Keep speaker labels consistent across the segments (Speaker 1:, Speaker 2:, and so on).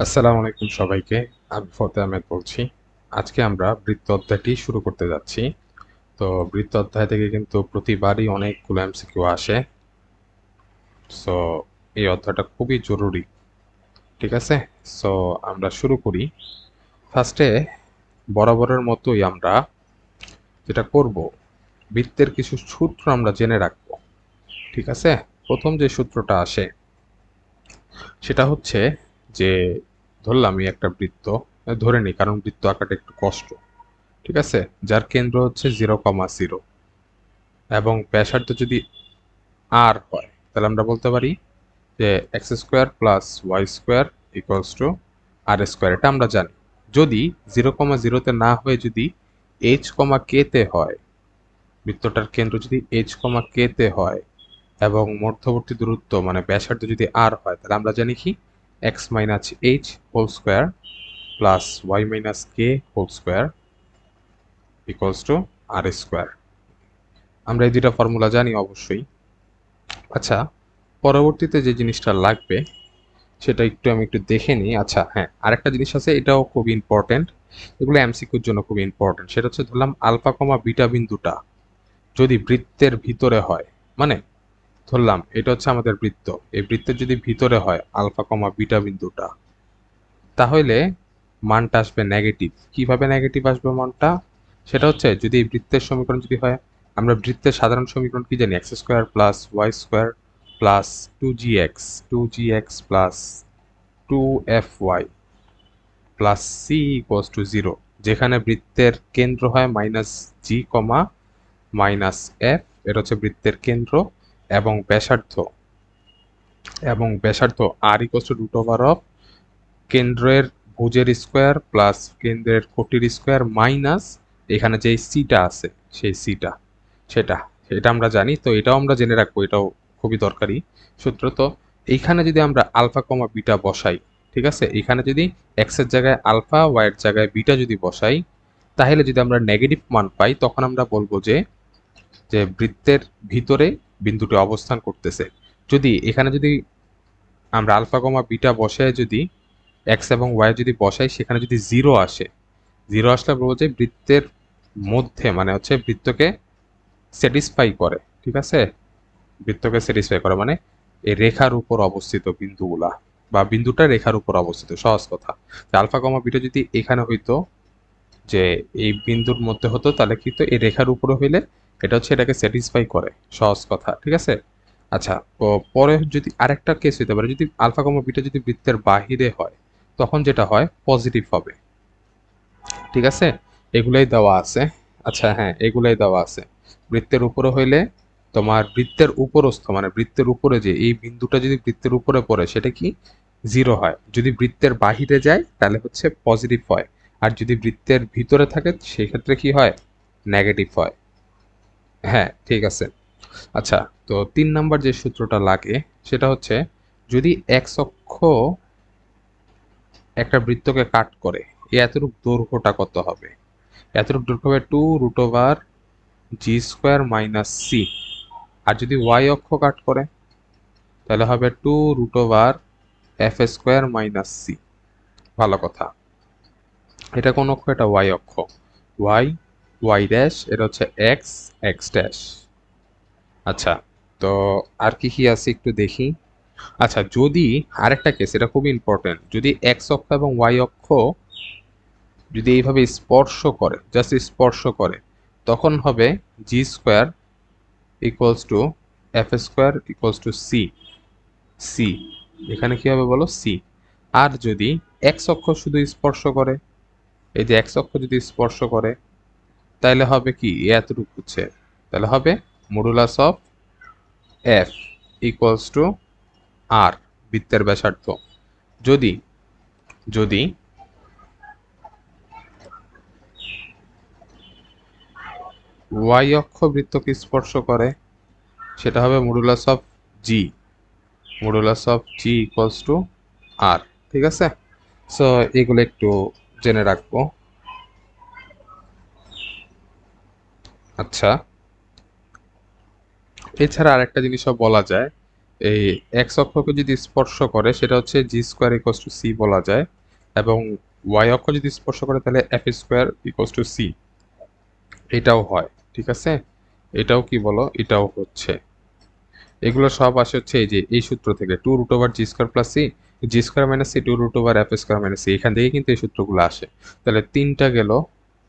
Speaker 1: আসসালামু আলাইকুম সবাইকে। আমি ফতে আহমেদ বলছি। আজকে আমরা বৃত্ত অধ্যায়টি শুরু করতে যাচ্ছি। তো বৃত্ত অধ্যায় থেকে কিন্তু প্রতিবারই অনেকগুলো এমসিকিউ আসে। সো এই অধ্যায়টা খুবই জরুরি। ঠিক আছে? সো আমরা শুরু করি। ফার্স্টে বরাবরের মতোই আমরা যেটা করব, বৃত্তের কিছু সূত্র আমরা জেনে রাখবো। ঠিক আছে? প্রথম যে সূত্রটা আসে সেটা হচ্ছে যে, ধরলাম এই একটা বৃত্ত, ধরে নিই কারণ বৃত্ত আঁকাটা একটু কষ্ট। ঠিক আছে, যার কেন্দ্র হচ্ছে 0,0 এবং ব্যাসার্ধ যদি আর হয় তাহলে আমরা বলতে পারি যে x square plus y square equals to r square. এটা আমরা জানি। যদি 0,0-তে না হয়ে যদি h,k-তে হয়, বৃত্তটার কেন্দ্র যদি h,k-তে হয় এবং মধ্যবর্তী দূরত্ব মানে ব্যাসার্ধ যদি আর হয়, তাহলে আমরা জানি কি x minus h whole square plus y minus k whole square equals to r square. আমরা এই দুটা ফর্মুলা জানি অবশ্যই। আচ্ছা, পরবর্তীতে যে জিনিসটা লাগবে সেটা আমি একটু দেখে নিই। আচ্ছা হ্যাঁ, আরেকটা জিনিস আছে, এটাও খুব ইম্পর্টেন্ট। এগুলো এমসিকিউর জন্য খুব ইম্পর্টেন্ট। সেটা হচ্ছে ধরলাম আলফা কমা বিটা বিন্দুটা যদি বৃত্তের ভিতরে হয়, মানে ধরলাম এটা হচ্ছে আমাদের বৃত্ত, এই বৃত্তের যদি ভিতরে হয় আলফা কমা বিটা বিন্দুটা, তাহলে মানটা আসবে নেগেটিভ। কিভাবে নেগেটিভ আসবে মানটা? সেটা হচ্ছে যদি এই বৃত্তের সমীকরণ যদি হয়, আমরা বৃত্তের সাধারণ সমীকরণ কি জানি? X square plus y square plus two g x plus 2fy plus c equals to 0, যেখানে বৃত্তের কেন্দ্র হয় minus g comma minus f, এটা হচ্ছে বৃত্তের কেন্দ্র, এবং ব্যাসার্ধ r equals to root over of কেন্দ্রের ভুজের স্কোয়ার প্লাস কেন্দ্রের কোটির স্কোয়ার মাইনাস এখানে যে সিটা আছে সেই সিটা, সেটা এটা আমরা জানি। তো এটাও আমরা জেনে রাখবো, এটাও খুবই দরকারি সূত্র। তো এইখানে যদি আমরা আলফা কমা বিটা বসাই, ঠিক আছে, এখানে যদি এক্স এর জায়গায় আলফা, ওয়াই এর জায়গায় বিটা যদি বসাই, তাহলে যদি আমরা নেগেটিভ মান পাই তখন আমরা বলবো যে যে বৃত্তের ভিতরে বিন্দুটি অবস্থান করতেছে। যদি এখানে যদি আমরা আলফা কমা বিটা বসায় যদি এক্স এবং ওয়াই যদি বসাই, সেখানে যদি জিরো আসে, জিরো আসলে বলবো যে বৃত্তের মধ্যে মানে হচ্ছে বৃত্তকে স্যাটিসফাই করে। ঠিক আছে, বৃত্তকে স্যাটিসফাই করে মানে এই রেখার উপর অবস্থিত বিন্দুগুলা, বা বিন্দুটা রেখার উপর অবস্থিত। সহজ কথা, আলফা কমা বিটা যদি এখানে হইতো, যে এই বিন্দুর মধ্যে হতো, তাহলে কিন্তু এই রেখার উপরে হইলে এটা হচ্ছে এটাকে স্যাটিসফাই করে। সহজ কথা, ঠিক আছে। আচ্ছা, তো পরে যদি আরেকটা কেস হইতে পারে, যদি আলফা কমা বিটা যদি বৃত্তের বাহিরে হয়, তখন যেটা হয় পজিটিভ হবে। ঠিক আছে, এগুলাই দেওয়া আছে। আচ্ছা হ্যাঁ, এগুলাই দেওয়া আছে। বৃত্তের উপরে হইলে তোমার বৃত্তের উপরস্থ মানে বৃত্তের উপরে যে এই বিন্দুটা যদি বৃত্তের উপরে পড়ে সেটা কি জিরো হয়। যদি বৃত্তের বাহিরে যায় তাহলে হচ্ছে পজিটিভ হয়, আর যদি বৃত্তের ভিতরে থাকে সেই ক্ষেত্রে কি হয়? নেগেটিভ হয়। হ্যাঁ ঠিক আছে। আচ্ছা, তো 3 নাম্বার যে সূত্রটা লাগে সেটা হচ্ছে যদি এক্স অক্ষ একটা বৃত্তকে কাট করে, এতটুক দৈর্ঘ্যটা কত হবে? এতটুক দৈর্ঘ্য হবে 2√জি² - সি। আর যদি ওয়াই অক্ষ কাট করে তাহলে হবে 2√এফ² - সি। ভালো কথা, এটা কোন অক্ষ? এটা ওয়াই অক্ষ। ওয়াই, ওয়াই ড্যাশ, এটা হচ্ছে এক্স, এক্স ড্যাশ। আচ্ছা, তো আর কি কি আছে একটু দেখি। আচ্ছা, যদি আরেকটা কেস, এটা খুব ইম্পর্টেন্ট, যদি এক্স অক্ষ এবং ওয়াই অক্ষ যদি এইভাবে স্পর্শ করে, জাস্ট স্পর্শ করে, তখন হবে জি² ইকুয়ালস টু এফ² ইকুয়ালস টু সি। সি, এখানে কি হবে বলো? সি। আর যদি এক্স অক্ষ শুধু স্পর্শ করে, এই যে এক্স অক্ষ যদি স্পর্শ করে, তাহলে হবে কি এতটুকু হচ্ছে, তাহলে হবে modulus of f equals to r, বৃত্তের ব্যাসার্ধ। যদি যদি ওয়াই অক্ষ বৃত্তকে স্পর্শ করে, সেটা হবে modulus of g, modulus of g equals to r. ঠিক আছে, সো এগুলো একটু জেনে রাখবো। আচ্ছা, এছাড়া আরেকটা জিনিসও বলা যায়, এই এক্স অক্ষকে যদি স্পর্শ করে সেটা হচ্ছে g square equals to c বলা যায়, এবং ওয়াই অক্ষ যদি স্পর্শ করে তাহলে f square equals to c, এটাও হয়। ঠিক আছে, এটাও কি বলো, এটাও হচ্ছে। এগুলো সব আসে হচ্ছে এই যে এই সূত্র থেকে, two root over g square plus c, g square minus c, two root over f square minus c, এখান থেকে কিন্তু এই সূত্রগুলো আসে। তাহলে তিনটা গেল,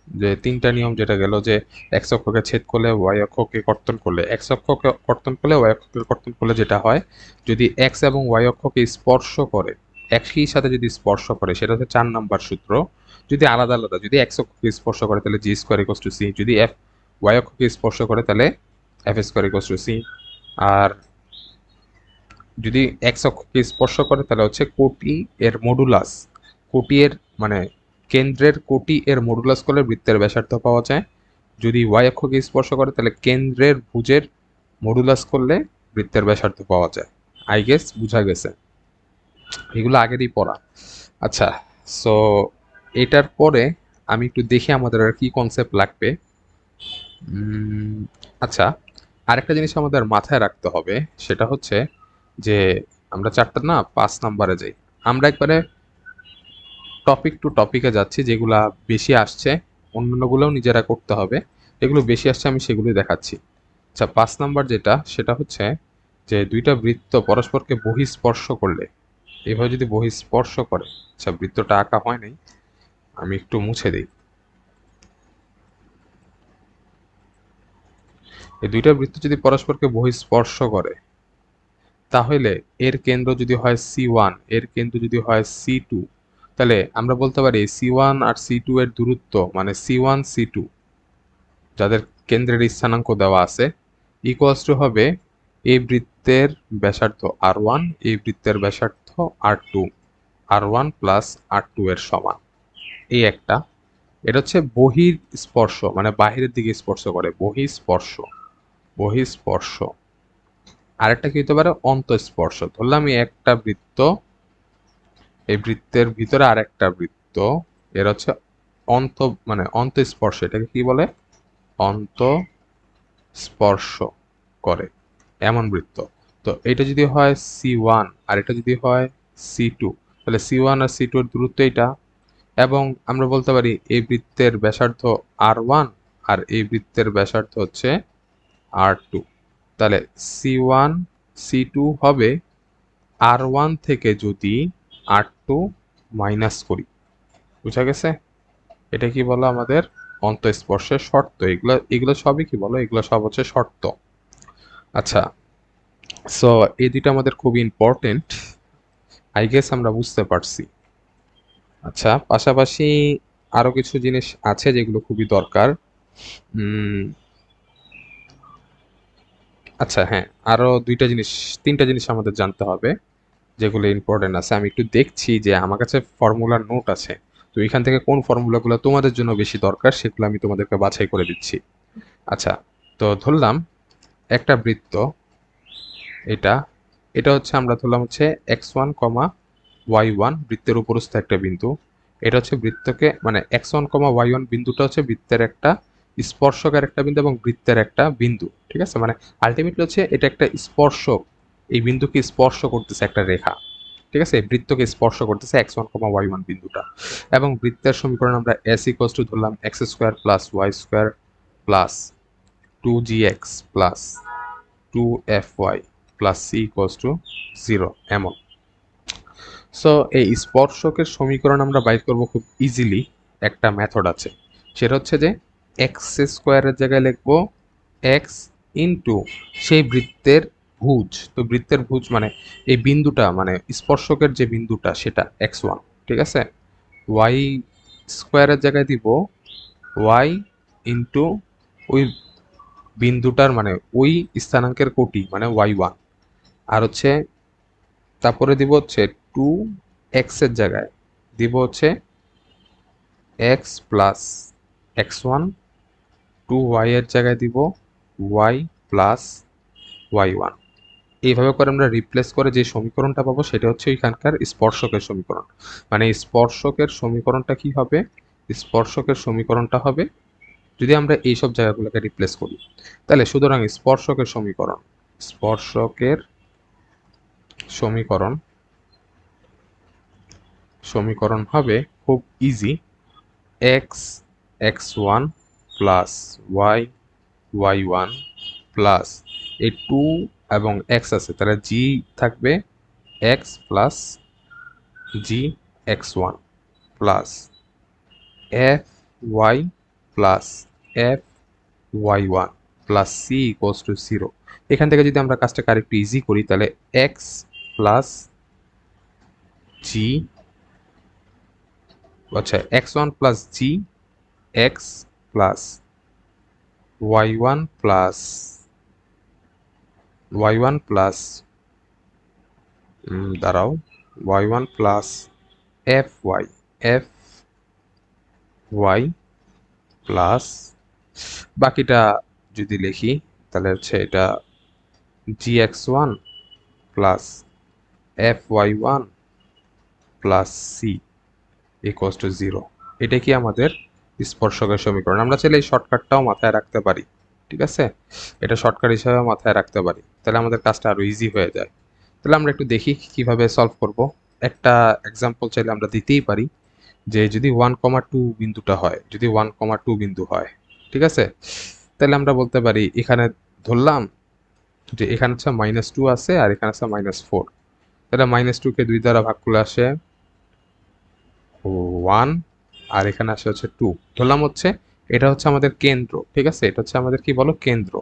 Speaker 1: যে তিনটা নিয়ম যেটা গেল, যে এক্স অক্ষকে ছেদ করলে ওয়াই অক্ষকে কর্তন করলে, এক্স অক্ষকে কর্তন করলে ওয়াই অক্ষকে কর্তন করলে যেটা হয়, যদি এক্স এবং ওয়াই অক্ষকে স্পর্শ করে, একই সাথে যদি স্পর্শ করে, সেটা হচ্ছে 4 নম্বর সূত্র। যদি আলাদা আলাদা, যদি এক্স অক্ষকে স্পর্শ করে তাহলে g square equals to c, যদি এফ ওয়াই অক্ষকে স্পর্শ করে তাহলে f square equals to c. আর যদি এক্স অক্ষকে স্পর্শ করে তাহলে হচ্ছে কোটি এর মডুলাস, কোটি এর মানে কেন্দ্রের কোটি এর মডুলাস করলে বৃত্তের ব্যাসার্ধ পাওয়া যায়। যদি ওয়াই অক্ষকে স্পর্শ করে তাহলে কেন্দ্রের ভুজের মডুলাস করলে বৃত্তের ব্যাসার্ধ পাওয়া যায়। আই গেস বুঝা গেছে, এগুলো আগেরই পড়া। আচ্ছা, সো এটার পরে আমি একটু দেখি আমাদের আর কি কনসেপ্ট লাগবে। আচ্ছা, আরেকটা জিনিস আমাদের মাথায় রাখতে হবে, সেটা হচ্ছে যে আমরা চারটা না 5 নাম্বারে যাই। আমরা একবারে টপিক টু টপিকে যাচ্ছি, যেগুলা বেশি আসছে, অন্যান্যগুলোও নিজেরা করতে হবে, এগুলো বেশি আসছে আমি সেগুলোই দেখাচ্ছি। আচ্ছা, 5 নাম্বার যেটা, সেটা হচ্ছে যে দুইটা বৃত্ত পরস্পরকে বহিঃস্পর্শ করলে, এভাবে যদি বহিঃস্পর্শ করে, আচ্ছা বৃত্তটা আঁকা হয় নাই, আমি একটু মুছে দিই। এই দুইটা বৃত্ত যদি পরস্পরকে বহিঃস্পর্শ করে, তাহলে এর কেন্দ্র যদি হয় C1, এর কেন্দ্র যদি হয় C2, তাহলে আমরা বলতে পারি C1 আর C2 এর দূরত্ব, মানে C1 C2 যাদের কেন্দ্রের স্থানাঙ্ক দেওয়া আছে, ইকুয়ালস টু হবে এই বৃত্তের ব্যাসার্ধ R1, এই বৃত্তের ব্যাসার্ধ R2, R1 প্লাস R2 এর সমান। এই একটা, এটা হচ্ছে বহির স্পর্শ, মানে বাহিরের দিকে স্পর্শ করে, বহিঃস্পর্শ, বহিঃস্পর্শ। আরেকটা কি হতে পারে, অন্তঃস্পর্শ। ধরলাম এই একটা বৃত্ত, এই বৃত্তের ভিতরে আরেকটা বৃত্ত, এর হচ্ছে অন্ত মানে অন্তঃস্পর্শ, এটাকে কি বলে, অন্তঃস্পর্শ করে এমন বৃত্ত। তো এটা যদি হয় C1 আর এটা যদি হয় C2, তাহলে C1 আর C2 এর দূরত্ব এটা, এবং আমরা বলতে পারি এই বৃত্তের ব্যাসার্ধ R1 আর এই বৃত্তের ব্যাসার্ধ হচ্ছে R2। তাহলে C1 C2 হবে R1 থেকে যদি R2 মাইনাস করি, বুঝা গেছে? এটা কি বলো, আমাদের অন্তঃস্পর্শের শর্ত। এগুলো এগুলো সবই কি বলো, এগুলো সব হচ্ছে শর্ত। আচ্ছা, সো এই দুটো আমাদের খুব ইম্পর্টেন্ট, আই গেস আমরা বুঝতে পারছি। আচ্ছা, পাশাপাশি আরো কিছু জিনিস আছে যেগুলো খুবই দরকার। উম, আচ্ছা হ্যাঁ, আরো তিনটা জিনিস আমাদের জানতে হবে, যেগুলো ইম্পর্টেন্ট আছে। আমি একটু দেখছি যে আমার কাছে ফর্মুলার নোট আছে, তো এখান থেকে কোন ফর্মুলাগুলো তোমাদের জন্য বেশি দরকার সেগুলো আমি তোমাদেরকে বাছাই করে দিচ্ছি। আচ্ছা, তো ধরলাম একটা বৃত্ত, এটা এটা হচ্ছে আমরা ধরলাম হচ্ছে x1, y1 বৃত্তের উপরস্থ একটা বিন্দু। এটা হচ্ছে বৃত্তকে মানে x1, y1 বিন্দুটা হচ্ছে বৃত্তের একটা স্পর্শকের একটা বিন্দু এবং বৃত্তের একটা বিন্দু। ঠিক আছে, মানে আলটিমেটলি হচ্ছে এটা একটা স্পর্শক, এই বিন্দুকে স্পর্শ করতেছে একটা রেখা। ঠিক আছে, বৃত্তকে স্পর্শ করতেছে x1, y1 বিন্দুটা। এবং বৃত্তের সমীকরণ আমরা s ইকুয়ালস টু ধরলাম x square plus y square plus 2gx plus 2fy plus c equals to 0 এমন। সো এই স্পর্শকের সমীকরণ আমরা বাইর করব খুব ইজিলি। একটা মেথড আছে, সেটা হচ্ছে যে এক্স স্কোয়ারের জায়গায় লিখবো এক্স ইন্টু সেই বৃত্তের ভুজ। তো বৃত্তের ভুজ মানে এই বিন্দুটা, মানে স্পর্শকের যে বিন্দুটা সেটা x1। ঠিক আছে, ওয়াই স্কোয়ারের জায়গায় দিব ওয়াই ইন্টু ওই বিন্দুটার মানে ওই স্থানাঙ্কের কোটি মানে y1। আর হচ্ছে তারপরে দিব হচ্ছে 2x এর জায়গায় দিব হচ্ছে এক্স প্লাস x1, 2y এর জায়গায় দিব y প্লাস y1। এইভাবে করে আমরা রিপ্লেস করে যে সমীকরণটা পাবো সেটা হচ্ছে ওইখানকার স্পর্শকের সমীকরণ। মানে স্পর্শকের সমীকরণটা কি হবে, স্পর্শকের সমীকরণটা হবে, যদি আমরা এইসব জায়গাগুলোকে রিপ্লেস করি, তাহলে সুতরাং স্পর্শকের সমীকরণ, স্পর্শকের সমীকরণ সমীকরণ হবে খুব easy, x x one plus y y one plus এই টু এবং এক্স আছে, তাহলে জি থাকবে x plus g x one plus f y plus f y one plus c equals to zero. এখান থেকে যদি আমরা কাজটাকে আরেকটু ইজি করি তাহলে এক্স প্লাস জি, আচ্ছা x one plus g x plus y one plus y one plus দাঁড়াও, y one plus f y plus বাকিটা যদি লিখি তাহলে হচ্ছে এটা g x one plus f y one plus c equals to zero. এটা কি আমাদের স্পর্শকের সমীকরণ। আমরা চাইলে এই শর্টকাটটাও মাথায় রাখতে পারি, ঠিক আছে, এটা শর্টকাট হিসাবে মাথায় রাখতে পারি, তাহলে আমাদের কাজটা আরও ইজি হয়ে যায়। তাহলে আমরা একটু দেখি কিভাবে সলভ করব। একটা এক্সাম্পল চাইলে আমরা দিতেই পারি যে যদি 1,2 বিন্দুটা হয়, যদি 1,2 বিন্দু হয়, ঠিক আছে, তাহলে আমরা বলতে পারি এখানে ধরলাম যে এখানে হচ্ছে -2 আছে আর এখানে আছে -4, তাহলে -2 কে 2 দ্বারা ভাগ করলে আসে 1 আর এখানে আসে হচ্ছে 2। ধরলাম হচ্ছে এটা হচ্ছে আমাদের কেন্দ্র, ঠিক আছে, এটা হচ্ছে আমাদের কি বলো কেন্দ্র।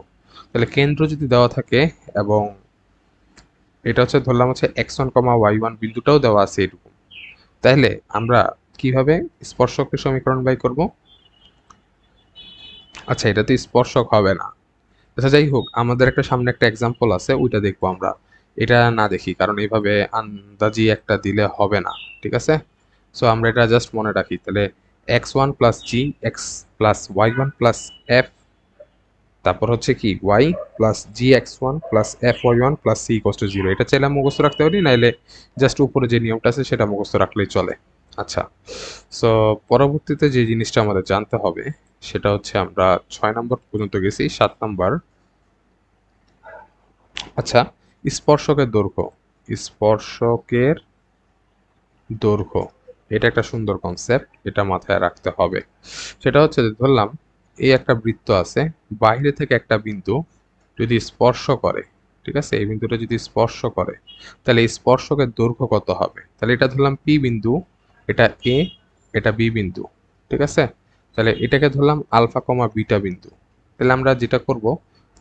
Speaker 1: তাহলে কেন্দ্র যদি দেওয়া থাকে এবং এটা হচ্ছে ধরলাম হচ্ছে x1, y1 বিন্দুটাও দেওয়া আছে এরকম, তাহলে আমরা কিভাবে স্পর্শকের সমীকরণ বাই করব। আচ্ছা এটা তো স্পর্শক হবে না। আচ্ছা যাই হোক, আমাদের একটা সামনে একটা এক্সাম্পল আছে, ওইটা দেখবো আমরা। এটা না দেখি, কারণ এইভাবে আন্দাজি একটা দিলে হবে না, ঠিক আছে। সো আমরা এটা জাস্ট মনে রাখি, তাহলে x one plus g x plus y one plus f, তারপর হচ্ছে কি y plus g x one plus f y one plus c equals to zero. এটা চাইলে মুখস্থ রাখতে পারি, নাইলে জাস্ট উপরে যে নিয়মটা আছে সেটা মুখস্থ রাখলেই চলে। আচ্ছা, সো পরবর্তীতে যে জিনিসটা আমাদের জানতে হবে সেটা হচ্ছে আমরা 6 নম্বর পর্যন্ত গেছি, 7 নম্বর। আচ্ছা, স্পর্শকের দৈর্ঘ্য, স্পর্শকের দৈর্ঘ্য এটা একটা সুন্দর কনসেপ্ট, এটা মাথায় রাখতে হবে। সেটা হচ্ছে যে ধরলাম এই একটা বৃত্ত আছে, বাইরে থেকে একটা বিন্দু যদি স্পর্শ করে, ঠিক আছে, এই বিন্দুটা যদি স্পর্শ করে তাহলে এই স্পর্শকের দৈর্ঘ্য কত হবে। তাহলে এটা ধরলাম পি বিন্দু, এটা এ, এটা বি বিন্দু, ঠিক আছে। তাহলে এটাকে ধরলাম আলফা কমা বিটা বিন্দু। তাহলে আমরা যেটা করব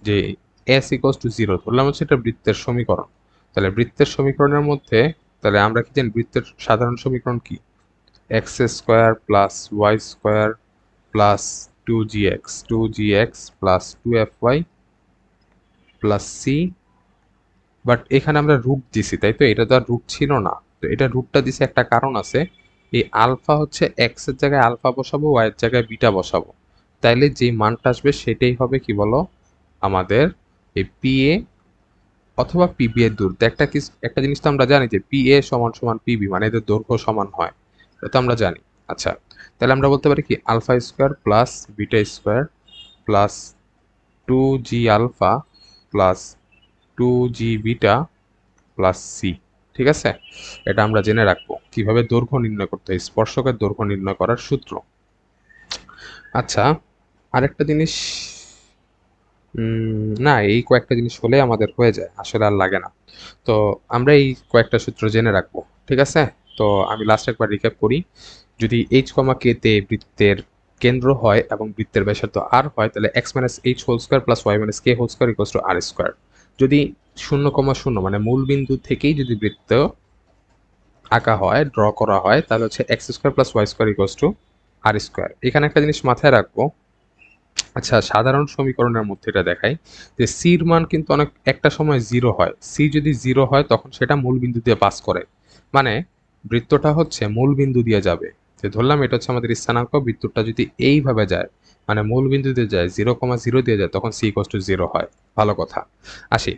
Speaker 1: যে এস ইকুয়ালস টু জিরো ধরলাম হচ্ছে এটা বৃত্তের সমীকরণ। তাহলে বৃত্তের সমীকরণের মধ্যে তাহলে আমরা কি জানি বৃত্তের সাধারণ সমীকরণ কি, x square plus y square plus two g x plus two f y plus c. But এখানে আমরা রুট দিছি, তাই তো, এটা তো আর রুট ছিল না, তো এটা রুটটা দিছে একটা কারণ আছে। এই আলফা হচ্ছে এক্স এর জায়গায় আলফা বসাবো, ওয়াই এর জায়গায় বিটা বসাবো, তাইলে যেই মানটা আসবে সেটাই হবে কি বলো আমাদের এই পি এ অথবা পিবি এর দূরত্ব। একটা জিনিস তো আমরা জানি যে পি এ সমান সমান পিবি, মানে এদের দৈর্ঘ্য সমান হয়, এটা তো আমরা জানি। আচ্ছা, তাহলে আমরা বলতে পারি কি alpha square plus beta square plus two g alpha plus two g beta plus c, ঠিক আছে। এটা আমরা জেনে রাখবো কিভাবে দৈর্ঘ্য নির্ণয় করতে হয়, স্পর্শকের দৈর্ঘ্য নির্ণয় করার সূত্র। আচ্ছা, আরেকটা জিনিস, না এই কয়েকটা জিনিস হলে আমাদের হয়ে যায়, আসলে আর লাগে না। তো আমরা এই কয়েকটা সূত্র জেনে রাখবো, ঠিক আছে। তো আমি লাস্ট একবার রিক্যাপ করি। যদি এইচ কমা কে তে বৃত্তের কেন্দ্র হয় এবং বৃত্তের ব্যাসার্ধ আর হয়, তাহলে x minus h whole square plus y minus k whole square equals to r square. যদি 0,0 মানে মূল বিন্দু থেকেই যদি বৃত্ত আঁকা হয়, ড্র করা হয়, তাহলে হচ্ছে x square plus y square equals to r square. এখানে একটা জিনিস মাথায় রাখবো, আচ্ছা সাধারণ সমীকরণের মধ্যে এটা দেখাই যে সির মান কিন্তু অনেক একটা সময় জিরো হয়। সি যদি জিরো হয় তখন সেটা মূল বিন্দু দিয়ে পাস করে, মানে বৃত্তটা হচ্ছে মূল বিন্দু দিয়ে যাবে। যে ধরলাম এটা হচ্ছে আমাদের স্থানাঙ্ক, বৃত্তটা যদি এইভাবে যায় মানে মূল বিন্দু দিয়ে যায় 0,0 দিয়ে যায়, তখন সি ইকুয়ালস টু জিরো হয়। ভালো কথা, আসি।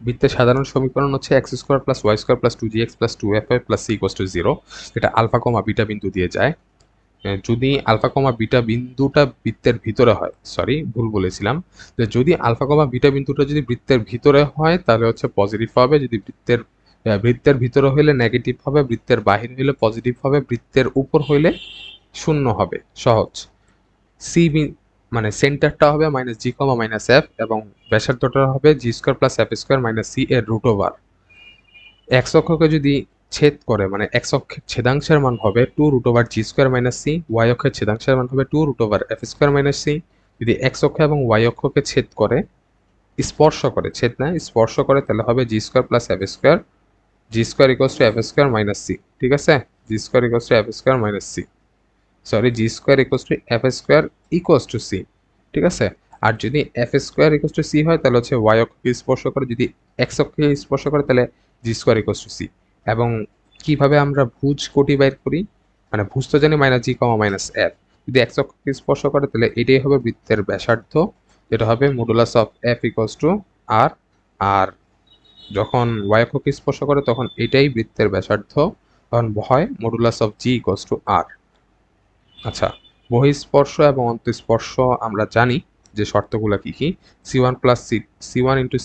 Speaker 1: বৃত্তের সাধারণ সমীকরণ হচ্ছে x square plus y square plus two g x plus two f y plus c equals to zero, এটা আলফা কমা বিটা বিন্দু দিয়ে যায়। যদি আলফা কমা বিটা বিন্দুটা বৃত্তের ভিতরে হয়, সরি ভুল বলেছিলাম, যে যদি আলফা কমা বিটা বিন্দুটা যদি বৃত্তের ভিতরে হয় তাহলে হচ্ছে পজিটিভ হবে, যদি বৃত্তের ভিতরে হইলে নেগেটিভ হবে, বৃত্তের বাহির হইলে পজিটিভ হবে, বৃত্তের উপর হইলে শূন্য হবে। সহজ। সি মানে সেন্টারটা হবে minus g comma minus f এবং ব্যাসার্ধটা হবে g square plus f square minus c এর রুট ওভার। এক্স অক্ষকে যদি ছেদ করে মানে এক্স অক্ষের ছেদাংশের মান হবে two root over g square minus c, y অক্ষের ছেদাংশের মান হবে two root over f square minus c. যদি এক্স অক্ষ এবং ওয়াই অক্ষকে ছেদ করে, স্পর্শ করে, ছেদ না স্পর্শ করে, তাহলে হবে g square plus f square, g square equals to f square minus c. ঠিক আছে, g square equals to f square minus c, sorry g square equals to f square equals to c. ঠিক আছে, আর যদি f square equals to c হয় তাহলে হচ্ছে Y অক্ষকে স্পর্শ করে, যদি এক্স অক্ষকে স্পর্শ করে তাহলে g square equals to C. এবং কিভাবে আমরা ভুজ কোটি বাইর করি, মানে ভুজ তো জানি minus g comma minus f, যদি এক্স অক্ষকে স্পর্শ করে তাহলে এটাই হবে বৃত্তের ব্যাসার্ধ, যেটা হবে modulus of f equals to r. আর যখন ওয়াই অক্ষকে স্পর্শ করে তখন এটাই বৃত্তের ব্যাসার্ধ, তখন হয় modulus of g equals to r. আচ্ছা, বহিঃস্পর্শ এবং অন্তঃস্পর্শ আমরা জানি যে শর্তগুলো কি কি। C one plus c one into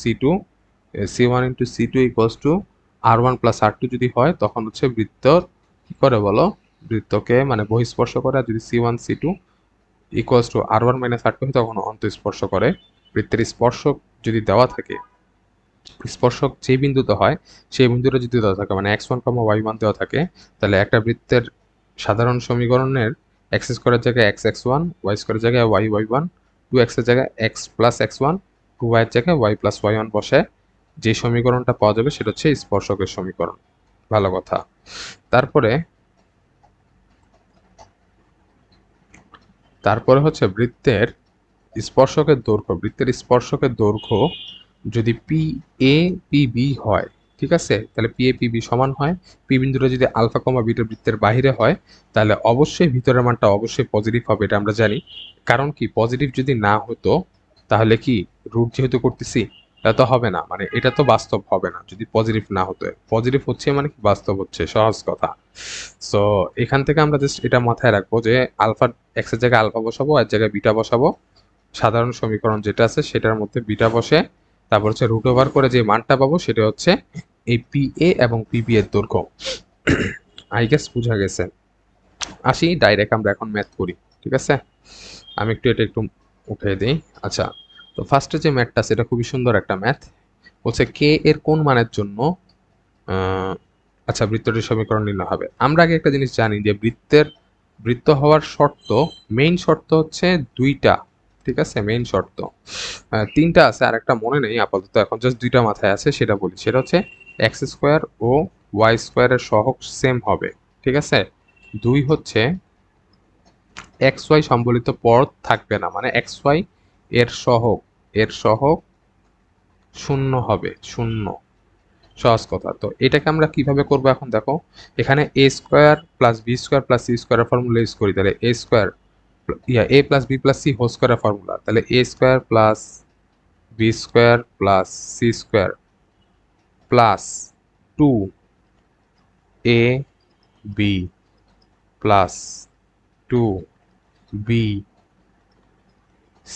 Speaker 1: c two equals to r one plus r two যদি হয় তখন হচ্ছে বৃত্তর কি করে বলো, বৃত্তকে মানে বহিঃস্পর্শ করে। আর যদি c one c two equals to r one minus r two হয় তখন অন্তঃস্পর্শ করে। বৃত্তের স্পর্শক যদি দেওয়া থাকে, স্পর্শক যে বিন্দুতে হয় সেই বিন্দুটা যদি দেওয়া থাকে মানে x one comma y one দেওয়া থাকে, তাহলে একটা বৃত্তের সাধারণ সমীকরণের এক্স স্কোয়ারের জায়গায় এক্স এক্স ওয়ান, ওয়াই স্কোয়ারের জায়গায় ওয়াই ওয়াই ওয়ান, টু এক্সের জায়গায় x plus x one, two ওয়াইয়ের জায়গায় ওয়াই প্লাস ওয়াই ওয়ান বসে যে সমীকরণটা পাওয়া যাবে সেটা হচ্ছে স্পর্শকের সমীকরণ। ভালো কথা। তারপরে তারপরে হচ্ছে বৃত্তের স্পর্শকের দৈর্ঘ্য যদি পি এ পি বি হয়, ঠিক আছে, তাহলে পি এ পি বি সমান হয়। পি বিন্দুটা যদি আলফা কমা বিটা বৃত্তের বাইরে হয় তাহলে অবশ্যই ভিতরের মানটা অবশ্যই পজিটিভ হবে, এটা আমরা জানি। কারণ কি, পজিটিভ যদি না হতো তাহলে কি, রুট যেহেতু করতেছি এটা তো হবে না, মানে এটা তো বাস্তব হবে না যদি পজিটিভ না হতো। পজিটিভ হচ্ছে মানে কি, বাস্তব হচ্ছে, সহজ কথা। সো এখান থেকে আমরা জাস্ট এটা মাথায় রাখবো যে আলফা, এক্স এর জায়গায় আলফা বসাবো আর জায়গায় বিটা বসাবো, সাধারণ সমীকরণ যেটা আছে সেটার মধ্যে বিটা বসে তারপর হচ্ছে রুট ওভার করে যে মানটা পাবো সেটা হচ্ছে এই পি এ এবং পি বি এর দৈর্ঘ্য। আই গেস বুঝা গেছে। আসি ডাইরেক্ট আমরা এখন ম্যাথ করি। ঠিক আছে, আমি একটু উঠে দিই। আচ্ছা, তো ফার্স্টে যে ম্যাথটা সেটা খুবই সুন্দর একটা ম্যাথ। বলছে কে এর কোন মানের জন্য আচ্ছা বৃত্তটির সমীকরণ নির্ণয় হবে। আমরা আগে একটা জিনিস জানি যে বৃত্ত হওয়ার শর্ত, মেইন শর্ত হচ্ছে দুইটা। ঠিক আছে, মেইন শর্ত তিনটা আছে, আর একটা মনে নেই আপাতত, এখন জাস্ট দুইটা মাথায় আছে, সেটা বলি। সেটা হচ্ছে এক্স স্কোয়ার ও ওয়াই স্কোয়ারের সহগ সেম হবে। ঠিক আছে, দুই হচ্ছে এক্স ওয়াই সম্বলিত পদ থাকবে না, মানে এক্স ওয়াই এর সহগ শূন্য হবে, শূন্য। সহজ কথা। তো এটাকে আমরা কিভাবে করবো এখন দেখো, এখানে a square plus b square plus c স্কোয়ারের ফর্মুলা ইউজ করি, তাহলে a square a plus b plus c whole স্কোয়ারের ফর্মুলা, তাহলে a square plus b square plus c square plus two a b plus two b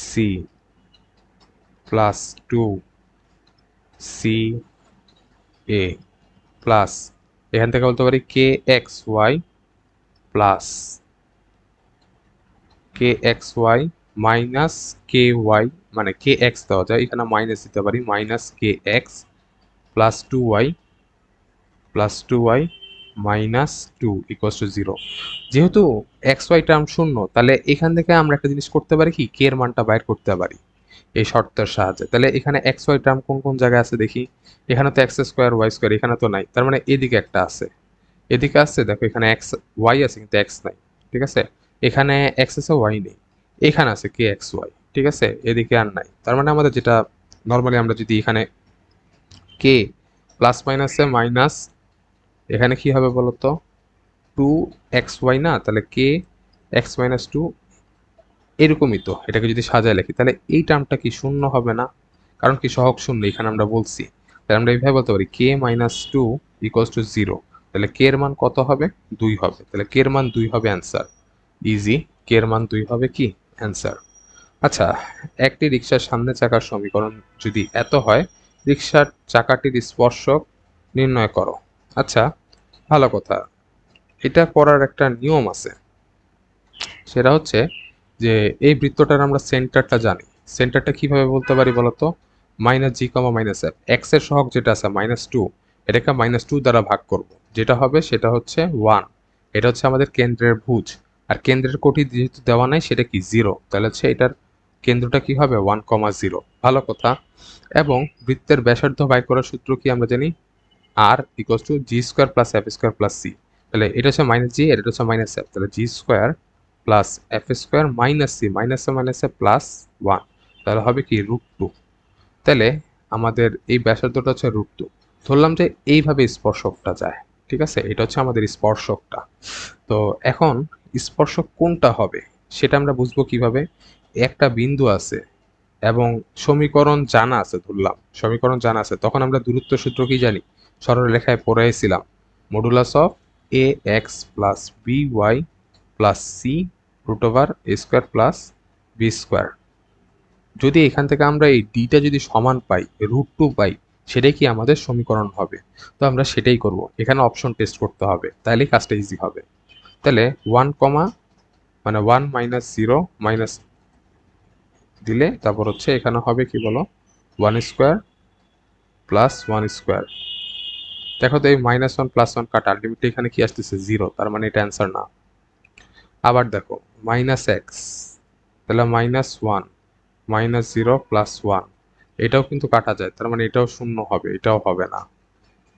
Speaker 1: c plus two c a plus এখান থেকে বলতে পারি k x y plus k x y minus k y, মানে k x দেওয়া যায়, এখানে minus দিতে পারি, minus k x plus two y minus two equals to zero. যেহেতু এক্স ওয়াই টার্ম শূন্য, তাহলে এখান থেকে আমরা একটা জিনিস করতে পারি কি, কে এর মানটা বাইর করতে পারি এই শর্তের সাহায্যে। তাহলে এখানে এক্স ওয়াই টার্ম কোন কোন জায়গায় আছে দেখি। এখানে তো এক্স স্কোয়ার ওয়াই স্কোয়ার এখানে তো নাই, তার মানে এদিকে একটা আছে, এদিকে আসছে দেখো, এখানে এক্স ওয়াই আছে কিন্তু এক্স নাই। ঠিক আছে, এখানে এক্স আছে ওয়াই নেই, এখানে আছে কে এক্স ওয়াই। ঠিক আছে, এদিকে আর নাই, তার মানে আমাদের যেটা নর্মালি আমরা যদি এখানে কে প্লাস মাইনাসে মাইনাস, এখানে কি হবে বলতো, টু এক্স ওয়াই না, তাহলে কে এক্স মাইনাস টু, এরকমই তো। এটাকে যদি সাজায় লিখি তাহলে এই টার্মটা কি শূন্য হবে না, কারণ কি সহগ শূন্য এখানে আমরা বলছি। তাহলে আমরা এইভাবে বলতে পারি k minus two equals to zero, তাহলে কে এর মান কত হবে, দুই হবে, তাহলে কে এর মান দুই হবে অ্যান্সার। ইজি, কে এর মান 2 হবে কি অ্যান্সার। আচ্ছা, একটি রিকশার সামনে চাকার সমীকরণ যদি এত হয়, রিকশার চাকাটির স্পর্শক নির্ণয় করো। আচ্ছা, ভালো কথা। এটা করার একটা নিয়ম আছে। সেটা হচ্ছে যে এই বৃত্তটার আমরা সেন্টারটা জানি। সেন্টারটা কিভাবে বলতে পারি বলতো? Minus g comma minus F. X এর সহগ যেটা আছে -2, এটাকে -2 দ্বারা ভাগ করব। যেটা হবে সেটা হচ্ছে 1। এটা হচ্ছে আমাদের কেন্দ্রের ভুজ। আর কেন্দ্রের কোটি যেহেতু দেওয়া নাই সেটা কি 0। তাহলে হচ্ছে এটার কেন্দ্রটা কি হবে 1,0। ভালো কথা। এবং বৃত্তের ব্যাসার্ধ বাই করার সূত্র কি আমরা জানি? R equals to g square plus f square plus c. তাহলে এটা হচ্ছে মাইনাস জি, এটা হচ্ছে মাইনাস এফ। তাহলে g square plus f square minus c, মাইনাসে প্লাস 1। তাহলে হবে কি √2। তাহলে আমাদের এই ব্যাসার্ধটা হচ্ছে √2। ধরলাম যে এইভাবে স্পর্শকটা যায়। ঠিক আছে, এটা হচ্ছে আমাদের স্পর্শকটা। তো এখন স্পর্শক কোনটা হবে সেটা আমরা বুঝবো কিভাবে? একটা বিন্দু আছে এবং সমীকরণ জানা আছে, ধরলাম সমীকরণ জানা আছে, তখন আমরা দূরত্ব সূত্র কি জানি? সরলরেখায় পড়েছিলাম, modulus of a x plus b y plus c √a square plus b square. যদি এখান থেকে আমরা এই ডিটা যদি সমান পাই, √2 পাই, সেটাই কি আমাদের সমীকরণ হবে? তো আমরা সেটাই করব। এখানে অপশন টেস্ট করতে হবে, তাহলেই কাজটা ইজি হবে। তাহলে 1 কমা মানে 1 মাইনাস 0 মাইনাস দিলে তারপর হচ্ছে এখানে হবে কি বলো, 1 স্কোয়ার প্লাস 1 স্কোয়ার। দেখো তো এই -1 +1 কাটা, আলটিমেটলি এখানে কি আসতেছে 0, তার মানে এটা অ্যান্সার না। আবার দেখো -x, তাহলে -1 -0 +1, এটাও কিন্তু কাটা যায়, তার মানে এটাও শূন্য হবে, এটাও হবে না।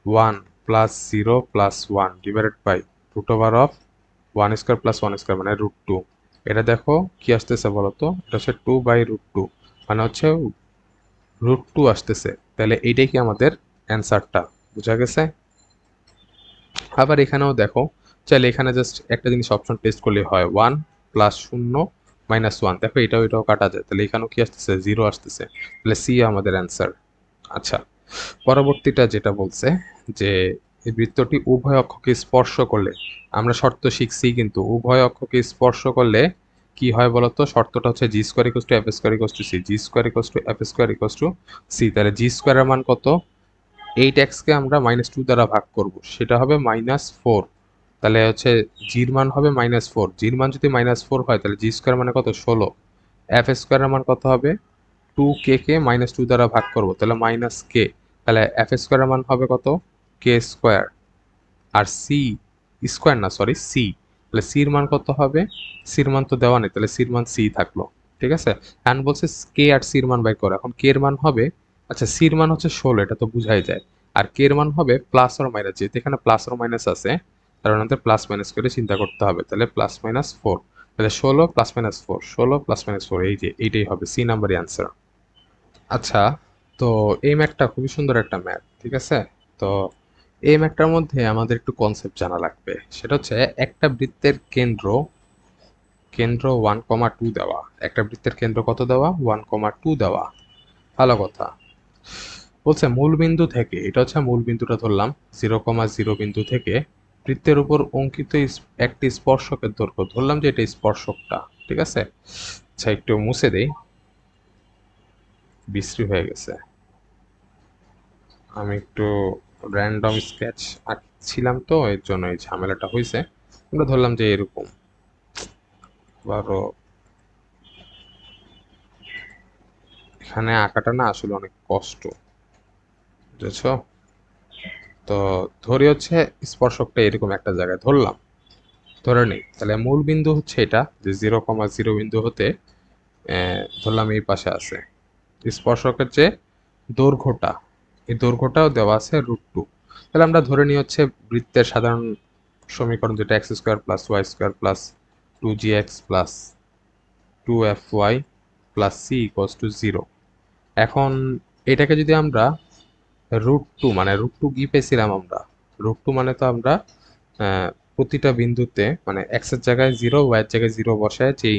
Speaker 1: 1 + 0 + 1 divided by √1 square plus 1 square মানে √2। এটা দেখো কি আসতেছে বলতো? এটা হচ্ছে 2/√2, মানে হচ্ছে √2 আসতেছে। তাহলে এইটাই কি আমাদের অ্যান্সারটা, বুঝা গেছে? আবার এখানেও দেখো, চাইলে এখানে জাস্ট একটা জিনিস অপশন টেস্ট করলে হয়, 1 প্লাস 0 মাইনাস 1। দেখো এটাও কাটা যায়, তাহলে এখানেও কি আসতেছে 0 আসতেছে। তাহলে সি আমাদের অ্যান্সার। আচ্ছা, পরবর্তীটা যেটা বলছে যে এই বৃত্তটি উভয় অক্ষকে স্পর্শ করলে, আমরা শর্ত শিখছি কিন্তু উভয় অক্ষকে স্পর্শ করলে কি হয় বলতো? শর্তটা হচ্ছে g square equals to f square equals to c, g square equals to f square equals to c. তাহলে জি স্কোয়ারের মান কত? 8x-কে আমরা -2 দ্বারা ভাগ করব, সেটা হবে -4। তাহলে হচ্ছে জির মান হবে -4। জির মান যদি -4 হয় তাহলে জি স্কোয়ার মানে কত? 16। এফ স্কোয়ারের মান কত হবে? 2k কে -2 দ্বারা ভাগ করব, তাহলে -k। তাহলে এফ স্কোয়ারের মান হবে কত? কে স্কোয়ার। আর সি স্কোয়ার না, সরি সি, তাহলে সির মান কত হবে? সির মান তো দেওয়া নেই, তাহলে সির মান সি থাকলো। ঠিক আছে, এখন বলছে কে আর সির মান বাই করো। এখন কে এর মান হবে, আচ্ছা সির মান হচ্ছে 16, এটা তো বুঝাই যায়। আর কে এর মান হবে প্লাস অর মাইনাস, যেহেতু এখানে প্লাস অর মাইনাস আছে কারণ আমাদের প্লাস মাইনাস করে চিন্তা করতে হবে। তাহলে +-4, তাহলে 16 + -4, 16 + -4, এই যে এইটাই হবে সি নাম্বারই অ্যান্সার। আচ্ছা, তো এই ম্যাথটা খুবই সুন্দর একটা ম্যাথ, ঠিক আছে? তো এই ম্যাথটার মধ্যে আমাদের একটু কনসেপ্ট জানা লাগবে। সেটা হচ্ছে একটা বৃত্তের কেন্দ্র কেন্দ্র 1,2 দেওয়া। একটা বৃত্তের কেন্দ্র কত দেওয়া? 1,2 দেওয়া। ভালো কথা। বলছে মূল বিন্দু থেকে, এটা হচ্ছে মূল বিন্দুটা ধরলাম, 0,0 বিন্দু থেকে বৃত্তের উপর অঙ্কিত একটি স্পর্শকের দৈর্ঘ্য, ধরলাম যে এটা স্পর্শকটা। ঠিক আছে, আচ্ছা একটু মুছে দেই, বিশ্রী হয়ে গেছে। আমি একটু র্যান্ডম স্কেচ আঁকছিলাম তো এর জন্য এই ঝামেলাটা হয়েছে। আমরা ধরলাম যে এরকম আবারও, এখানে আঁকাটা না আসলে অনেক কষ্ট, বুঝেছো? তো ধরি হচ্ছে স্পর্শকটা এরকম একটা জায়গায় ধরলাম, ধরে নেই। তাহলে মূল বিন্দু হচ্ছে এটা, যে 0,0 বিন্দু হতে ধরলাম এই পাশে আছে। স্পর্শকের যে দৈর্ঘ্যটা, এই দৈর্ঘ্যটাও দেওয়া আছে √2। তাহলে আমরা ধরে নিই হচ্ছে বৃত্তের সাধারণ সমীকরণ যেটা x² + y² + 2gx + 2fy + c = 0। এখন এটাকে যদি আমরা √2, মানে √2 কি পেয়েছিলাম আমরা? √2 মানে তো আমরা প্রতিটা বিন্দুতে মানে x এর জায়গায় 0, y এর জায়গায় 0 বসায় যেই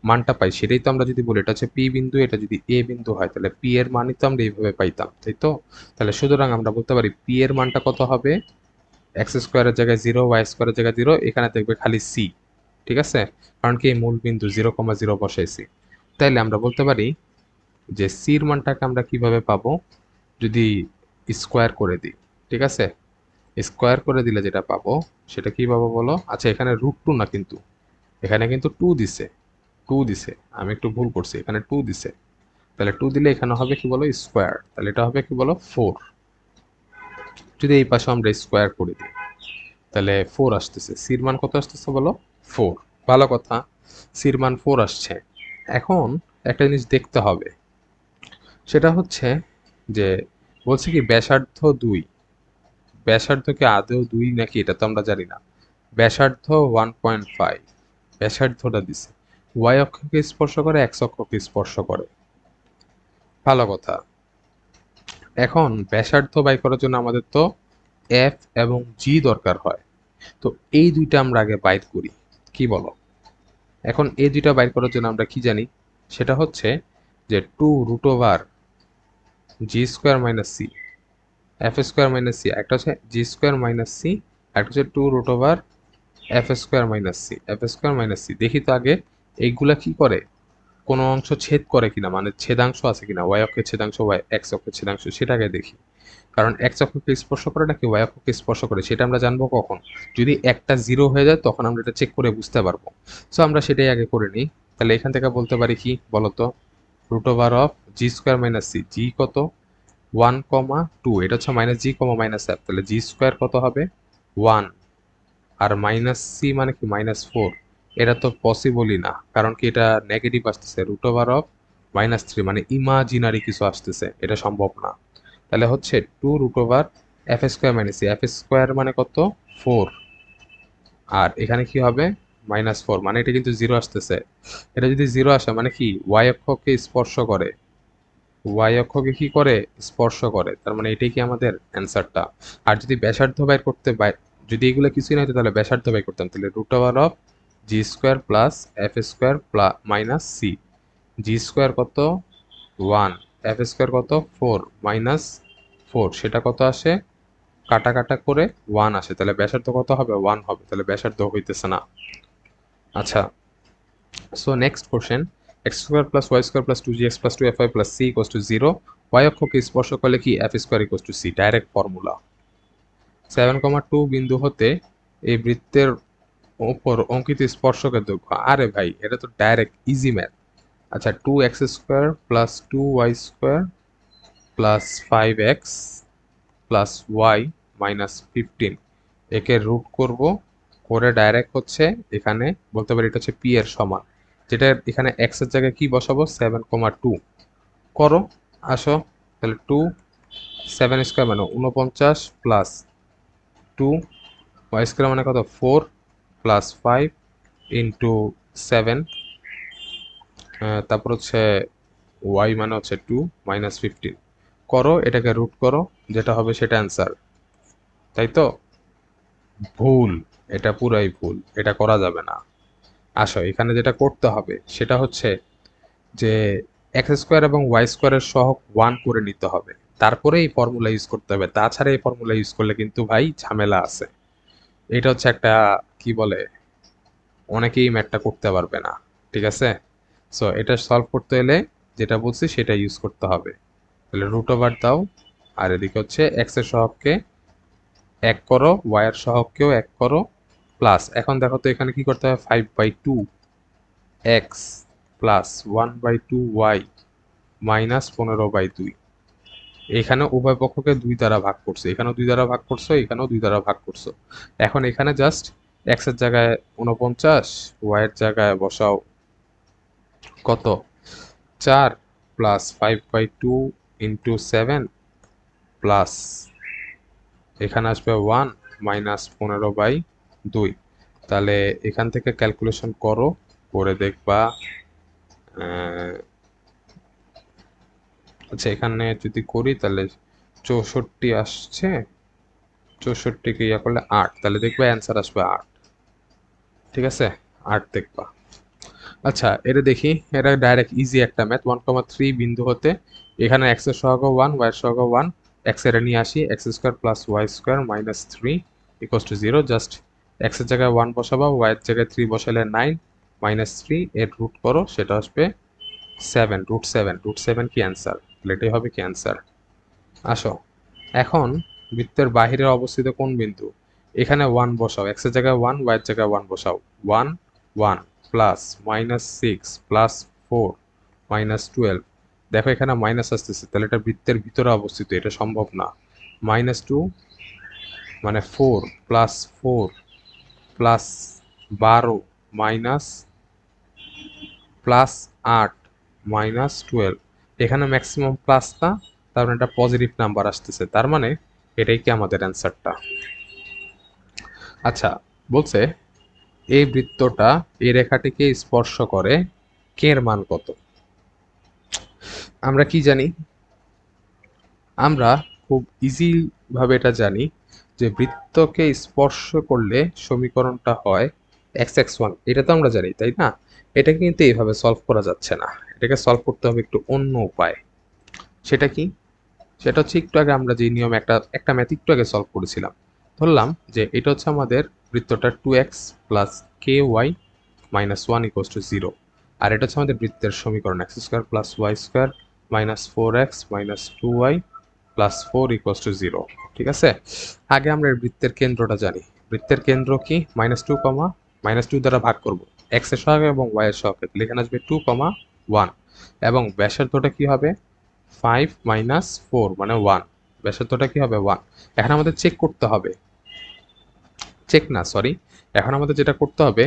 Speaker 1: মানটা পাই সেটাই তো আমরা যদি বলি এটা হচ্ছে p বিন্দু, এটা যদি a বিন্দু হয় তাহলে p এর মানই তো আমরা এইভাবে পাইতাম, তাই তো? তাহলে সুতরাং আমরা বলতে পারি p এর মানটা কত হবে? x² এর জায়গায় 0, y² এর জায়গায় 0, এখানে দেখবে খালি c। ঠিক আছে, কারণ কি এই মূল বিন্দু 0,0 বসাইছি। তাইলে আমরা বলতে পারি যে সির মানটাকে আমরা কিভাবে পাবো, যদি স্কোয়ার করে দিই। ঠিক আছে, স্কোয়ার করে দিলে যেটা পাবো সেটা কি পাবো বলো। আচ্ছা, এখানে √2 না, কিন্তু এখানে কিন্তু 2 দিছে, 2 দিছে, আমি একটু ভুল করছি, এখানে 2 দিছে। তাহলে 2 দিলে এখানে হবে কি বলো স্কোয়ার, তাহলে এটা হবে কি বলো 4। যদি এই পাশে আমরা স্কোয়ার করে দিই তাহলে 4 আসতেছে। সির মান কত আসতেছে বলো 4। ভালো কথা, সির মান 4 আসছে। এখন একটা জিনিস দেখতে হবে, সেটা হচ্ছে যে বলছে কি ব্যাসার্ধ 2। ব্যাসার্ধ কি আদৌ 2 নাকি এটা তো আমরা জানি না। ব্যাসার্ধ 1.5, ব্যাসার্ধটা দিছে। ওয়াই অক্ষকে স্পর্শ করে, এক্স অক্ষকে স্পর্শ করে। ভালো কথা। এখন ব্যাসার্ধ বাই করার জন্য আমাদের তো এফ এবং জি দরকার হয়। তো এই দুইটা আমরা আগে বাইর করি, কি বলো। এখন এই দুইটা বাইর করার জন্য আমরা কি জানি, সেটা হচ্ছে যে 2√ওভার g square minus c, f square minus c, একটা হচ্ছে জি স্কোয়ার মাইনাস সি, একটা হচ্ছে 2√ওভার f square minus c, f square minus c. দেখি তো আগে এইগুলা কি করে, কোনো অংশ ছেদ করে কিনা, মানে ছেদাংশ আছে কিনা, ওয়াই অক্ষের ছেদাংশ, ওয়াই এক্স অক্ষের ছেদাংশ, সেটাকে দেখি। কারণ এক্স অক্ষকে স্পর্শ করে নাকি ওয়াই অক্ষকে স্পর্শ করে সেটা আমরা জানবো কখন, যদি একটা 0 হয়ে যায় তখন আমরা এটা চেক করে বুঝতে পারবো। সো আমরা সেটাই আগে করে নিই। তাহলে এখান থেকে বলতে পারি কি বলতো, √over g square minus c, জি কত 1,2, এটা হচ্ছে minus g comma minus f, তাহলে জি স্কোয়ার কত হবে 1, আর মাইনাস সি মানে কি -4। এটা তো পসিবলই না, কারণ কি এটা নেগেটিভ আসতেছে। √(-3) মানে ইমাজিনারি কিছু আসতেছে, এটা সম্ভব না। তাহলে হচ্ছে 2√ওভার f square minus c, f square মানে কত 4, আর এখানে কি হবে -4, মানে এটা কিন্তু 0 আসতেছে। এটা যদি 0 আসে মানে কি ওয়াই অক্ষকে স্পর্শ করে, ওয়াই অক্ষকে কি করে স্পর্শ করে, তার মানে এটাই কি আমাদের অ্যান্সারটা। আর যদি ব্যাসার্ধ বাইর করতে যদি এগুলো কিছুই না হতো তাহলে ব্যাসার্ধ বাইর করতাম। তাহলে √ওভার g square plus f square minus c, g square কত 1, এফ স্কোয়ার কত 4 -4, সেটা কত আসে কাটা কাটা করে 1 আসে, তাহলে ব্যাসার্ধ কত হবে 1 হবে, তাহলে ব্যাসার্ধ হইতেছে না। আচ্ছা, so next question, x square plus y square plus 2gx plus 2fy plus c equals to 0, ওয়াই অক্ষকে স্পর্শ করলে কি f square equals to c, direct formula. 7,2 বিন্দু হতে এই বৃত্তের ওপর অঙ্কিত স্পর্শকের দৈর্ঘ্য। আরে ভাই, এটা তো ডাইরেক্ট ইজি ম্যাথ। আচ্ছা, 2x² plus 2y² plus 5x plus y minus 15, একে রুট করব, করে ডাইরেক্ট হচ্ছে এখানে বলতে পারি এটা হচ্ছে পি এর সমান, যেটা এখানে এক্স এর জায়গায় কি বসাবো 7,2 করো। আসো, তাহলে 7² মানে 49 প্লাস 2, y² মানে কত 4 প্লাস 5 ইন্টু 7, তারপর হচ্ছে ওয়াই মানে হচ্ছে 2 মাইনাস 15 করো, এটাকে রুট করো, যেটা হবে সেটা অ্যান্সার, তাই তো। ভুল, এটা পুরাই ভুল, এটা করা যাবে না। আসো, এখানে যেটা করতে হবে সেটা হচ্ছে যে x² এবং y² এর সহগ 1 করে নিতে হবে, তারপরে এই ফর্মুলা ইউজ করতে হবে। তাছাড়া এই ফর্মুলা ইউজ করলে কিন্তু ভাই ঝামেলা আছে। এটা হচ্ছে একটা কি বলে, অনেকেই ম্যাথটা করতে পারবে না। ঠিক আছে, সো এটা সলভ করতে হলে যেটা বলছি সেটা ইউজ করতে হবে। তাহলে √ওভার দাও, আর এদিকে হচ্ছে এক্স এর সহগকে 1 করো, ওয়াই এর সহগকেও 1 করো, প্লাস এখন দেখো তো এখানে কি করতে হবে 5/2 এক্স প্লাস 1/2 ওয়াই মাইনাস 15/2। এখানে উভয় পক্ষকে 2 দ্বারা ভাগ করছো, এখানেও 2 দ্বারা ভাগ করছো, এখানেও 2 দ্বারা ভাগ করছো। এখন এখানে জাস্ট এক্স এর জায়গায় 49, ওয়াই এর জায়গায় বসাও কত 4 প্লাস 5/2 ইন্টু 7 প্লাস এখানে আসবে 1 মাইনাস 15/2। তাহলে এখান থেকে ক্যালকুলেশন করো, করে দেখবা আচ্ছা এখানে যদি করি তাহলে 64 আসছে, 64কে ইয়া করলে 8, তাহলে দেখবা অ্যান্সার আসবে 8। ঠিক আছে, 8 দেখবা। আচ্ছা, এটা দেখি, এটা ডাইরেক্ট ইজি একটা ম্যাথ। 1,3 বিন্দু হতে এখানে এক্স এর সহগ 1, ওয়াই এর সহগ 1, এক্স এর নিয়ে আসি, x² plus y² minus 3 equals to 0, just x এর জায়গায় 1 বসাবা, ওয়াই এর জায়গায় 3 বসালে 9 মাইনাস 3 এর রুট করো, সেটা আসবে 7, √7 কি অ্যান্সার? তাহলে এটাই হবে কি অ্যান্সার। আসো এখন বৃত্তের বাহিরে অবস্থিত কোন বিন্দু? এখানে 1 বসাও, এক্স এর জায়গায় 1, ওয়াই এর জায়গায় 1 বসাও। 1 1 প্লাস -6 প্লাস 4 -12, দেখো এখানে মাইনাস আসতেছে, তাহলে এটা বৃত্তের ভিতরে অবস্থিত, এটা সম্ভব না। -2 মানে 4 প্লাস 4 প্লাস 12 মাইনাস প্লাস 8 -12, এখানে ম্যাক্সিমাম প্লাস না, তার মানে এটা পজিটিভ নাম্বার আসতেছে, তার মানে এটাই কি আমাদের অ্যান্সারটা। আচ্ছা, বলছে এই বৃত্তটা এই রেখাটিকে স্পর্শ করে, কে এর মান কত? আমরা কি জানি? আমরা খুব ইজি ভাবে এটা জানি যে বৃত্তকে স্পর্শ করলে সমীকরণটা হয় x(1), এটা তো আমরা জানি, তাই না? এটা কিন্তু এইভাবে সলভ করা যাচ্ছে না, এটাকে সলভ করতে হবে একটু অন্য উপায়। সেটা কি? সেটা হচ্ছে একটু আগে আমরা যে নিয়মে একটা একটা ম্যাথ একটু আগে সলভ করেছিলাম। ধরলাম যে এটা হচ্ছে আমাদের বৃত্তটা 2x plus ky minus 1 equals to 0, আর এটা হচ্ছে আমাদের বৃত্তের সমীকরণ x² plus y² minus 4x minus 2y plus 4 equals to 0। ঠিক আছে, আগে আমরা এর বৃত্তের কেন্দ্রটা জানি। বৃত্তের কেন্দ্র কি? -2, -2 দ্বারা ভাগ করব x এর সহগে এবং y এর সহগে, তাহলে এখানে আসবে 2, 1, এবং ব্যাসার্ধটা কি হবে? 5 মাইনাস 4 মানে 1, ব্যাসার্ধটা কি হবে? 1। এখন আমাদের চেক করতে হবে, চেক না সরি, এখন আমাদের যেটা করতে হবে,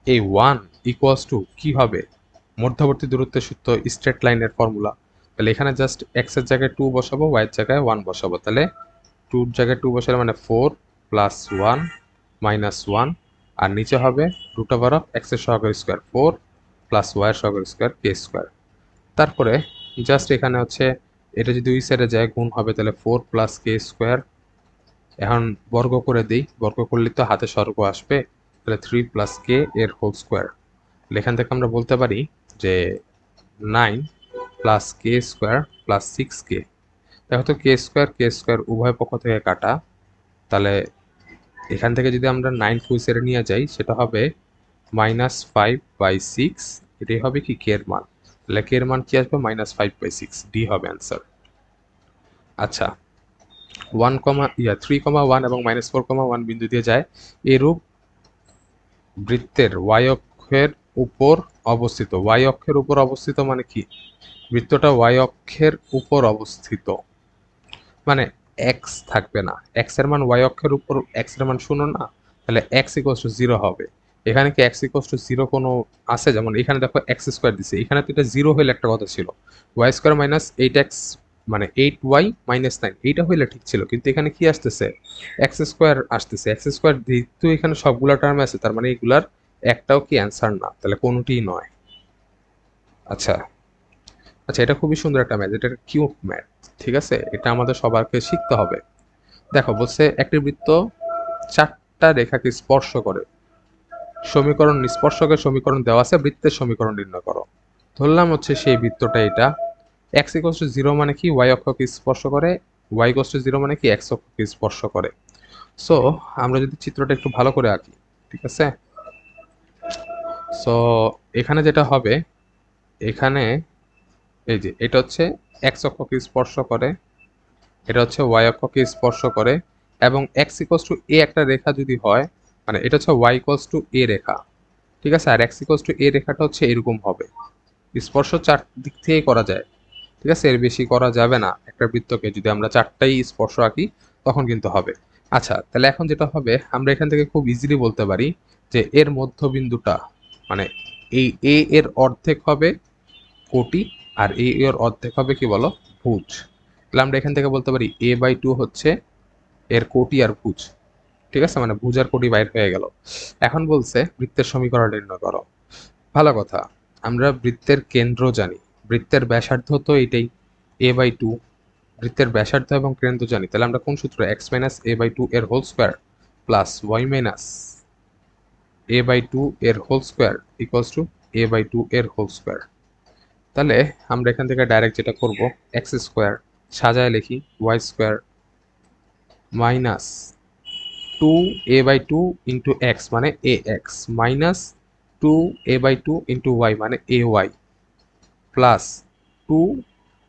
Speaker 1: এই 1 ইকুয়ালস টু কি হবে? মধ্যবর্তী দূরত্বের সূত্র, স্ট্রেট লাইনের ফর্মুলা। তাহলে এখানে জাস্ট x এর জায়গায় 2 বসাবো, y এর জায়গায় 1 বসাবো, তাহলে 2 এর জায়গায় 2 বসালে মানে 4 প্লাস 1 মাইনাস 1, আর নিচে হবে রুট ওভার অফ x এর সহগের স্কোয়ার 4 প্লাস y এর সহগের স্কোয়ার কে স্কোয়ার। তারপরে জাস্ট এখানে হচ্ছে এটা যদি ওই সাইডে যায় গুণ হবে, তাহলে 4 প্লাস কে স্কোয়ার। এখন বর্গ করে দিই, বর্গ করলে তো হাতে স্বর্গ আসবে, তাহলে 3 প্লাস কে এর হোল স্কোয়ার। এখান থেকে আমরা বলতে পারি যে 9 প্লাস কে স্কোয়ার প্লাস 6k। দেখো তো কে স্কোয়ার উভয় পক্ষ থেকে কাটা, তাহলে এখান থেকে যদি আমরা 9 ফুল সেরে নিয়ে যাই, সেটা হবে -5/6, এটাই হবে কি কে এর মান। তাহলে কে এর মান কি আসবে? -5/6, ডি হবে অ্যান্সার। আচ্ছা, 3,1 এবং -4,1 বিন্দু দিয়ে যায় এরূপ বৃত্তের y অক্ষের উপর অবস্থিত। y অক্ষের উপর অবস্থিত মানে কি? বৃত্তটা y অক্ষের উপর অবস্থিত মানে x থাকবে না, x এর মান y অক্ষের উপর, x এর মান 0 না, তাহলে x ইকুয়ালস টু 0 হবে। এখানে কি x ইকুয়ালস টু 0 কোনো আছে? যেমন এখানে দেখো x² দিছে, এখানে তো এটা 0 হইলে একটা কথা ছিল, y² মাইনাস 8x মানে 8y মাইনাস 9, এইটা হইলে ঠিক ছিল, কিন্তু এখানে কি আসতেছে? x² আসতেছে, x² যেহেতু এখানে সবগুলা টার্ম আছে, তার মানে এগুলার একটাও কি অ্যান্সার না, তাহলে কোনোটিই নয়। আচ্ছা আচ্ছা, এটা খুবই সুন্দর একটা ম্যাথ, এটা কিউট ম্যাথ, ঠিক আছে, এটা আমাদের সবাইকে শিখতে হবে। দেখো বলছে একটি বৃত্ত 4টা রেখাকে স্পর্শ করে, সমীকরণ স্পর্শকের সমীকরণ দেওয়া আছে, বৃত্তের সমীকরণ নির্ণয় করো। ধরলাম হচ্ছে সেই বৃত্তটা এটা, x ইকুয়ালস টু 0 মানে কি? y অক্ষকে স্পর্শ করে, y ইকুয়ালস টু 0 মানে কি? x অক্ষকে স্পর্শ করে। সো আমরা যদি চিত্রটা একটু ভালো করে আঁকি, ঠিক আছে, সো এখানে যেটা হবে, এখানে এই যে এটা হচ্ছে x অক্ষকে স্পর্শ করে, এটা হচ্ছে y অক্ষকে স্পর্শ করে, এবং x ইকুয়ালস টু a একটা রেখা যদি হয়, মানে এটা হচ্ছে y ইকুয়ালস টু a রেখা, ঠিক আছে, আর x ইকুয়ালস টু a রেখাটা হচ্ছে এরকম হবে। স্পর্শ 4 দিক থেকে করা যায়, ঠিক আছে, এর বেশি করা যাবে না। একটা বৃত্তকে যদি আমরা 4টাই স্পর্শ আঁকি তখন কিন্তু হবে। আচ্ছা, তাহলে এখন যেটা হবে, আমরা এখান থেকে খুব ইজিলি বলতে পারি যে এর মধ্যবিন্দুটা মানে এই a এর অর্ধেক হবে কোটি, আর a এর অর্ধেক হবে কি বলো? ভুজ। তাহলে আমরা এখান থেকে বলতে পারি a/2 হচ্ছে এর কোটি আর ভুজ, ঠিক আছে, মানে ভুজ আর কোটি বাইর হয়ে গেল। এখন বলছে বৃত্তের সমীকরণ নির্ণয় করো। ভালো কথা, আমরা বৃত্তের কেন্দ্র জানি, বৃত্তের ব্যাসার্ধ তো এটাই a/2, বৃত্তের ব্যাসার্ধ এবং কেন্দ্র জানি, তাহলে আমরা কোন সূত্র? x মাইনাস a/2 এর whole square plus y minus a/2 এর whole square equals two a/2 এর হোল স্কোয়ার। তাহলে আমরা এখান থেকে ডাইরেক্ট যেটা করব, x² সাজায় লিখি y² minus two a by two into x মানে a x minus two a by two into y মানে a y plus two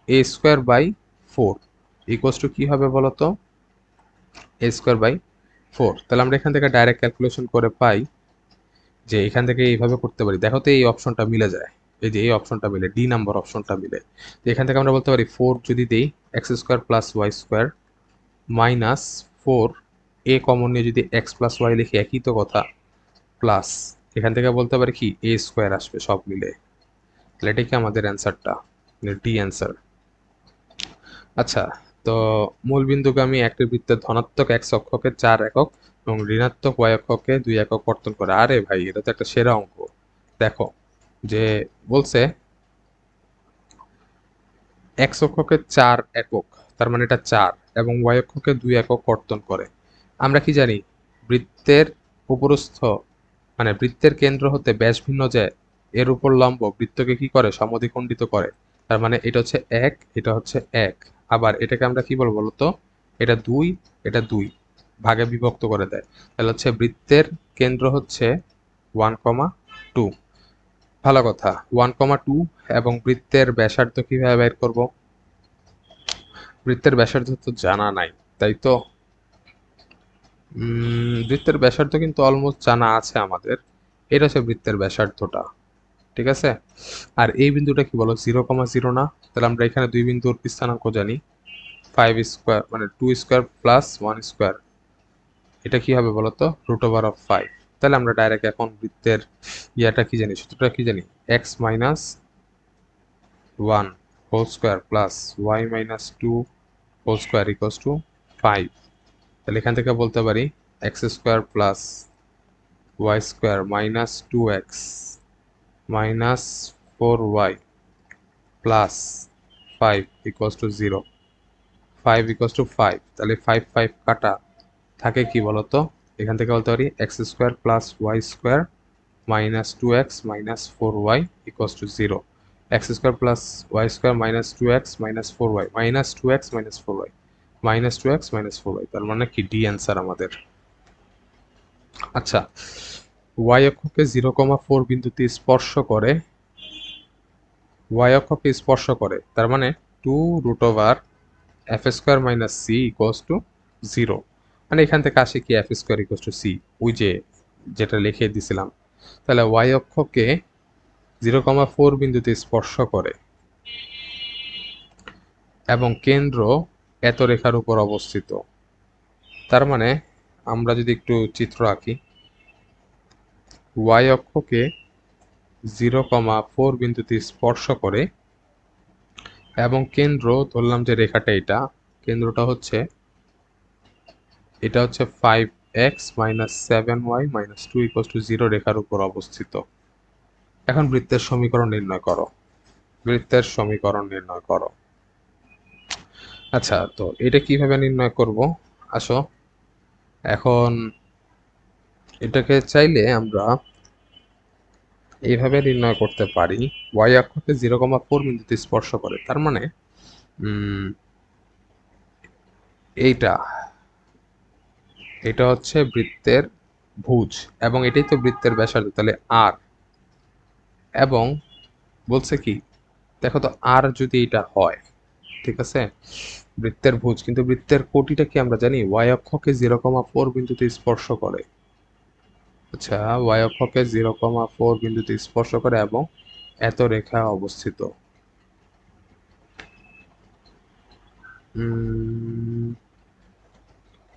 Speaker 1: a square by four equals to কী হবে বলো তো এ স্কোয়ার বাই ফোর। তাহলে আমরা এখান থেকে ডাইরেক্ট ক্যালকুলেশন করে পাই যে এখান থেকে এইভাবে করতে পারি। দেখো তো এই অপশনটা মিলে যায়, এই যে এই অপশনটা মিলে, ডি নাম্বার অপশনটা মিলে। তো এখান থেকে আমরা বলতে পারি ফোর যদি দিই x square plus y square minus four a common নিয়ে যদি এক্স প্লাস ওয়াই লিখি একই তো কথা, প্লাস এখান থেকে বলতে পারি কি এ স্কোয়ার আসবে সব মিলে। তাহলে এটা কি আমাদের অ্যান্সারটা, ডি অ্যান্সার। আচ্ছা, তো মূল বিন্দুগামী একটি বৃত্তের ধনাত্মক এক্স অক্ষকে 4 একক এবং ঋণাত্মক ওয়াই অক্ষকে 2 একক কর্তন করে। আরে ভাই এটা তো একটা সেরা অঙ্ক। দেখো যে বলছে এক্স অক্ষকে 4 একক, তার মানে এটা 4 এবং ওয়াই অক্ষকে 2 একক কর্তন করে। আমরা কি জানি বৃত্তের উপরস্থ মানে বৃত্তের কেন্দ্র হতে ব্যাস ভিন্ন যায় এর উপর লম্ব বৃত্তকে কি করে সমদ্বিখণ্ডিত করে। তার মানে এটা হচ্ছে এক, এটা হচ্ছে এক। আবার এটাকে আমরা কি বলবো বলতো, এটা দুই, এটা দুই, ভাগে বিভক্ত করে দেয়। তাহলে হচ্ছে বৃত্তের কেন্দ্র হচ্ছে 1,2। ভালো কথা, 1,2 এবং বৃত্তের ব্যাসার্ধ কিভাবে বের করব? বৃত্তের ব্যাসার্ধ তো জানা নাই, তাই তো? বৃত্তের ব্যাসার্ধ কিন্তু অলমোস্ট জানা আছে আমাদের। এটা হচ্ছে বৃত্তের ব্যাসার্ধটা, ঠিক আছে? আর এই বিন্দুটা কি বলো 0,0 না? তাহলে আমরা এখানে দুই বিন্দুর স্থানাঙ্ক জানি, 5 স্কোয়ার মানে 2 স্কোয়ার প্লাস 1 স্কোয়ার। এটা কি হবে বলো তো √5। তাহলে আমরা ডাইরেক্ট এখন বৃত্তের ইয়াটা কি জানি, সূত্রটা কি জানি, x minus 1 whole square plus y minus 2 whole square equals to 5। তাহলে এখান থেকে বলতে পারি x square plus y square minus 2x minus 4y plus 5 equals to 0। 5 equals to 5, তাহলে 5 5 কাটা থাকে কি বলতো, এখান থেকে বলতে পারি x square plus y square minus 2x minus 4y equals to 0। X square plus y square minus 2x minus 4y minus 2x minus 4y minus 2x minus 4y, তার মানে কি ডি অ্যান্সার আমাদের। আচ্ছা, ওয়াই অক্ষকে 0,4 বিন্দুতে স্পর্শ করে, Y অক্ষকে স্পর্শ করে, তার মানে 2 f square minus c equals to 0। মানে এখান থেকে আসে কি f square equals to c, ওই যে যেটা লিখে দিছিলাম। তাহলে ওয়াই অক্ষকে 0,4 বিন্দুতে স্পর্শ করে এবং কেন্দ্র এত রেখার উপর অবস্থিত। তার মানে আমরা যদি একটু চিত্র আঁকি, ওয়াই অক্ষকে 0,4 বিন্দুতে স্পর্শ করে এবং কেন্দ্র ধরলাম যে রেখাটা, এটা কেন্দ্রটা হচ্ছে, এটা হচ্ছে 5x minus 7y minus 2 equals to 0 রেখার উপর অবস্থিত। এখন বৃত্তের সমীকরণ নির্ণয় করো, বৃত্তের সমীকরণ নির্ণয় করো। আচ্ছা, তো এটা কিভাবে নির্ণয় করব? আসো, এখন এটাকে চাইলে আমরা এইভাবে নির্ণয় করতে পারি, ওয়াই অক্ষকে 0,4 বিন্দুতে স্পর্শ করে, তার মানে এইটা, এটা হচ্ছে বৃত্তের ভুজ এবং এটাই তো বৃত্তের ব্যাসার্ধ, তাহলে আর। এবং বলছে কি, দেখো তো আর যদি এটা হয়, ঠিক আছে, বৃত্তের ভুজ, কিন্তু বৃত্তের কোটিটা কি আমরা জানি, ওয়াই অক্ষকে 0,4 বিন্দুতে স্পর্শ করে। আচ্ছা, ওয়াই অক্ষকে 0,4 বিন্দুতে স্পর্শ করে এবং এত রেখা অবস্থিত।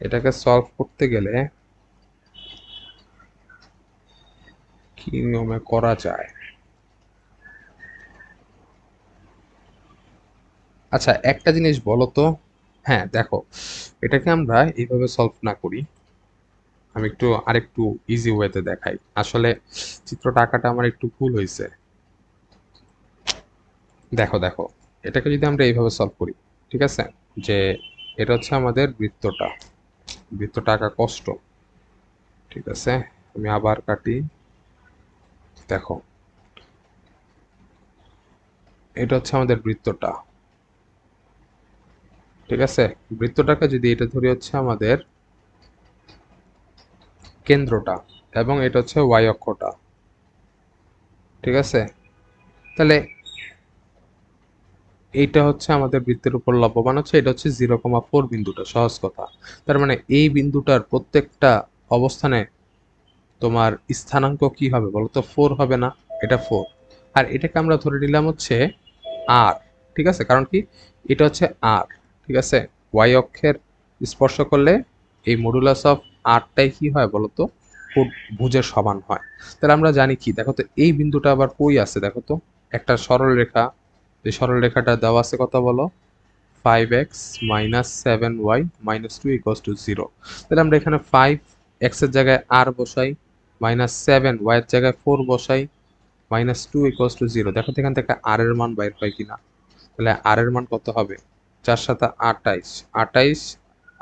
Speaker 1: এটাকে সলভ করতে গেলে কি নিয়মে করা যায়? আচ্ছা, একটা জিনিস বলো তো, হ্যাঁ দেখো, এটাকে আমরা এইভাবে সলভ না করি, আমি একটু আরেকটু ইজি ওয়েতে দেখাই। আসলে চিত্রটা আঁকাটা আমার একটু ভুল হয়েছে। দেখো দেখো, এটাকে যদি আমরা এইভাবে সলভ করি, ঠিক আছে, যে এটা হচ্ছে আমাদের বৃত্তটা, বৃত্তটা আঁকা কষ্ট, ঠিক আছে, আমি আবার কাটি। দেখো, এটা হচ্ছে আমাদের বৃত্তটা, ঠিক আছে। বৃত্তটাকে যদি এটা ধরি হচ্ছে আমাদের কেন্দ্রটা, এবং এটা হচ্ছে ওয়াই অক্ষটা। ঠিক আছে, তাহলে এইটা হচ্ছে আমাদের বৃত্তের উপর লম্বমান হচ্ছে, এটা হচ্ছে 0,4 বিন্দুটা, সহজ কথা। তার মানে এই বিন্দুটার প্রত্যেকটা অবস্থানে তোমার স্থানাঙ্ক কি হবে বলো তো? 4 হবে না? এটা 4। আর এটাকে আমরা ধরে নিলাম হচ্ছে আর। ঠিক আছে, কারণ কি, এটা হচ্ছে আর। ঠিক আছে, ওয়াই অক্ষের স্পর্শ করলে এই মডুলাস অফ আরটাই কি হয় বলো তো? ভুজের সমান হয়। তাহলে আমরা জানি কি, দেখো তো এই বিন্দুটা আবার কই আছে দেখো তো? একটা সরল রেখা, এই সরল রেখাটা দেওয়া আছে কত বলো? 5x minus 7y minus 2 equals to 0। তাহলে আমরা এখানে 5x এর জায়গায় আর বসাই, মাইনাস 7y এর জায়গায় 4 বসাই, মাইনাস 2 ইকুয়ালস টু 0। দেখো তো এখান থেকে আর এর মান বাইর হয় কিনা। তাহলে আর এর মান কত হবে? 4 সাথে 28, 28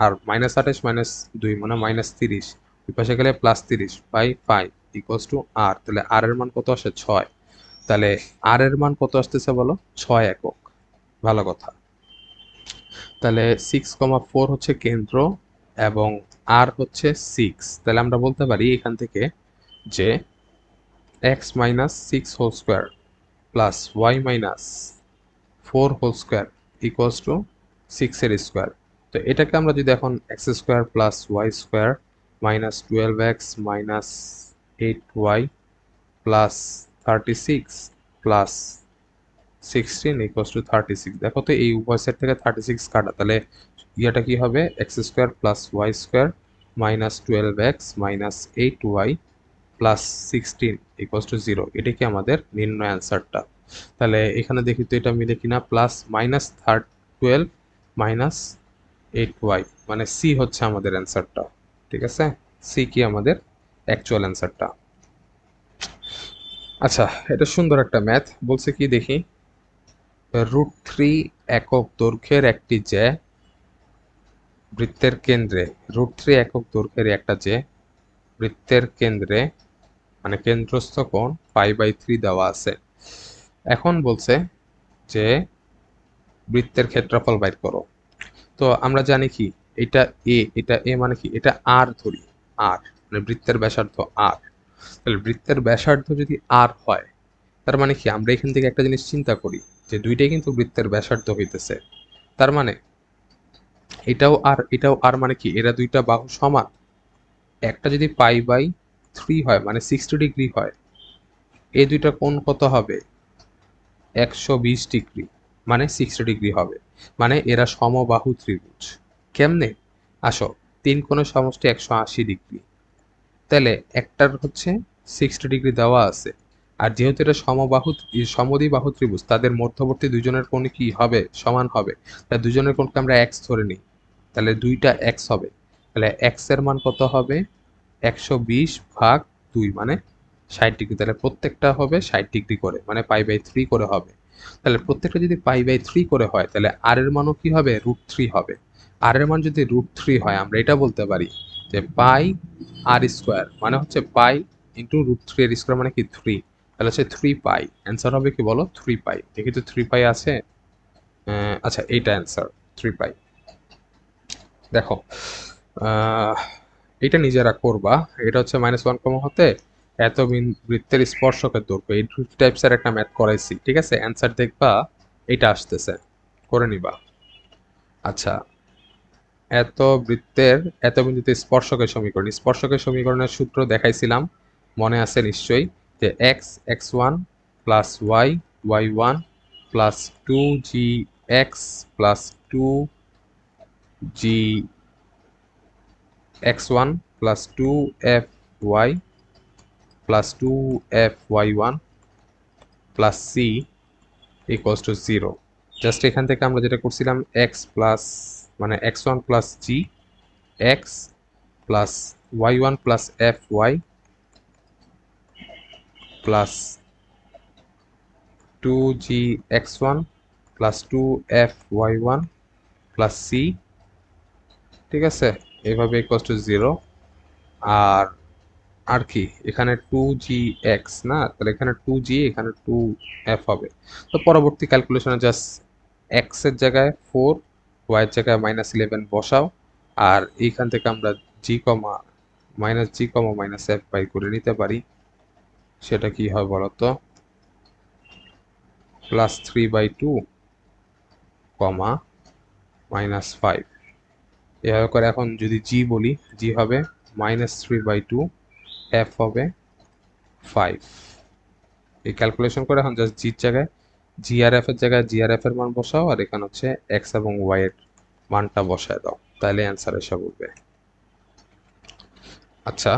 Speaker 1: আর মাইনাস 28 মাইনাস 2 মানে মাইনাস 30, ওই পাশে গেলে প্লাস 30 বাই 5 ইকুয়ালস টু আর। তাহলে আর এর মান কত আসে? 6। তাহলে আর এর মান কত আসতেছে বলো? 6 একক। ভালো কথা। তাহলে 6,4 হচ্ছে কেন্দ্র এবং আর হচ্ছে 6। তাহলে আমরা বলতে পারি এখান থেকে যে x minus 6 whole square plus y minus 4 whole square equals to 6 এর স্কোয়ার। তো এটাকে আমরা যদি এখন x square plus y square minus 12x minus 8y plus 36 plus 16 equals to 36, দেখো তো এই উভয় সাইড থেকে 36 কাটা, তাহলে ইয়েটা কি হবে? X square plus y square minus 12x minus 8y plus 16 equals to 0। এটা কি আমাদের নির্ণয় অ্যান্সারটা? তাহলে এখানে দেখি তো এটা মিলে কিনা। প্লাস মাইনাস 12 মাইনাস 8y মানে সি হচ্ছে আমাদের অ্যান্সারটা। ঠিক আছে, সি কি আমাদের অ্যাকচুয়াল অ্যান্সারটা। আচ্ছা, এটা সুন্দর একটা ম্যাথ বলছে কি দেখি। √3 একক দৈর্ঘ্যের একটি জ্যা বৃত্তের কেন্দ্রে, √3 একক দৈর্ঘ্যের একটা জ্যা বৃত্তের কেন্দ্রে মানে কেন্দ্রস্থ কোণ π/3 দেওয়া আছে। এখন বলছে যে বৃত্তের ক্ষেত্রফল বাইর করো। তো আমরা জানি কি, এটা এটা এ মানে কি, এটা আর ধরি, আর মানে বৃত্তের ব্যাসার্ধ আর। তাহলে বৃত্তের ব্যাসার্ধ যদি আর হয়, তার মানে কি, আমরা এখান থেকে একটা জিনিস চিন্তা করি যে দুইটাই কিন্তু বৃত্তের ব্যাসার্ধ হইতেছে। তার মানে এটাও আর এটাও আর, মানে কি, এরা দুইটা বাহু সমান। একটা যদি π/3 হয় মানে 60 ডিগ্রি হয়, এই দুইটা কোণ কত হবে? 120 ডিগ্রি, মানে 60 ডিগ্রি হবে। মানে এরা সমবাহু ত্রিভুজ। কেমনে? আসো, তিন কোণের সমষ্টি 180 ডিগ্রি। তাহলে একটার হচ্ছে 60 ডিগ্রি দেওয়া আছে, আর যেহেতু এটা সমদ্বিবাহু ত্রিভুজ, তাদের মধ্যবর্তী দুজনের কোণ কি হবে? সমান হবে। তাই দুজনের কোণকে আমরা এক্স ধরে নিই, তাহলে দুইটা এক্স হবে। তাহলে এক্স এর মান কত হবে? 120 ভাগ 2 মানে 60 ডিগ্রি। তাহলে প্রত্যেকটা হবে 60 ডিগ্রি করে, মানে π/3 করে হবে। তাহলে প্রত্যেকটা যদি π/3 করে হয়, তাহলে আর এর মানও কি হবে? √3 হবে। আর এর মান যদি √3 হয়, আমরা এটা বলতে পারি যে পাই আর স্কোয়ার মানে হচ্ছে পাই ইন্টু √3 এর স্কোয়ার মানে কি 3। তাহলে হচ্ছে 3π। অ্যান্সার হবে কি বলো? 3π। দেখি তো 3π আছে। আচ্ছা, এইটা অ্যান্সার, 3π। দেখো, আহ, এটা নিজেরা করবা। এটা হচ্ছে -1, হতে এত বৃত্তের স্পর্শকের দৈর্ঘ্য, এই দুই টাইপসের একটা ম্যাথ করাইছি। ঠিক আছে, অ্যান্সার দেখবা এটা আসতেছে, করে নিবা। আচ্ছা, এত বৃত্তের এত বিন্দুতে স্পর্শকের সমীকরণ, স্পর্শকের সমীকরণের সূত্র দেখাইছিলাম, মনে আছে নিশ্চয়ই, যে x(x1) plus y(y1) plus 2gx plus 2gx1 plus 2fy plus 2fy1 plus c equals to 0। Just এখান থেকে আমরা যেটা করছিলাম, x প্লাস মানে x1 plus g x plus y1 plus fy plus 2gx1 plus 2fy1 plus c। ঠিক আছে, এভাবে equals to 0। আর আর কি, এখানে 2gx না, তাহলে এখানে 2g, এখানে 2f হবে। তো পরবর্তী ক্যালকুলেশনে জাস্ট x এর জায়গায় 4, y এর জায়গায় -11 বসাও। আর এইখান থেকে আমরা g, minus g comma minus f by করে নিতে পারি, সেটা কি হয় বলতো? +3/2 কমা -5 এভাবে করে। এখন যদি জি বলি, জি হবে -3/2, এফ হবে 5। এই ক্যালকুলেশন করে এখন জাস্ট জির জায়গায় জি আর এফ এর জায়গায় জি আর এফ এর মান বসাও, আর এখানে হচ্ছে এক্স এবং ওয়াই এর মানটা বসায় দাও, তাহলে অ্যান্সার এসে বলবে। আচ্ছা,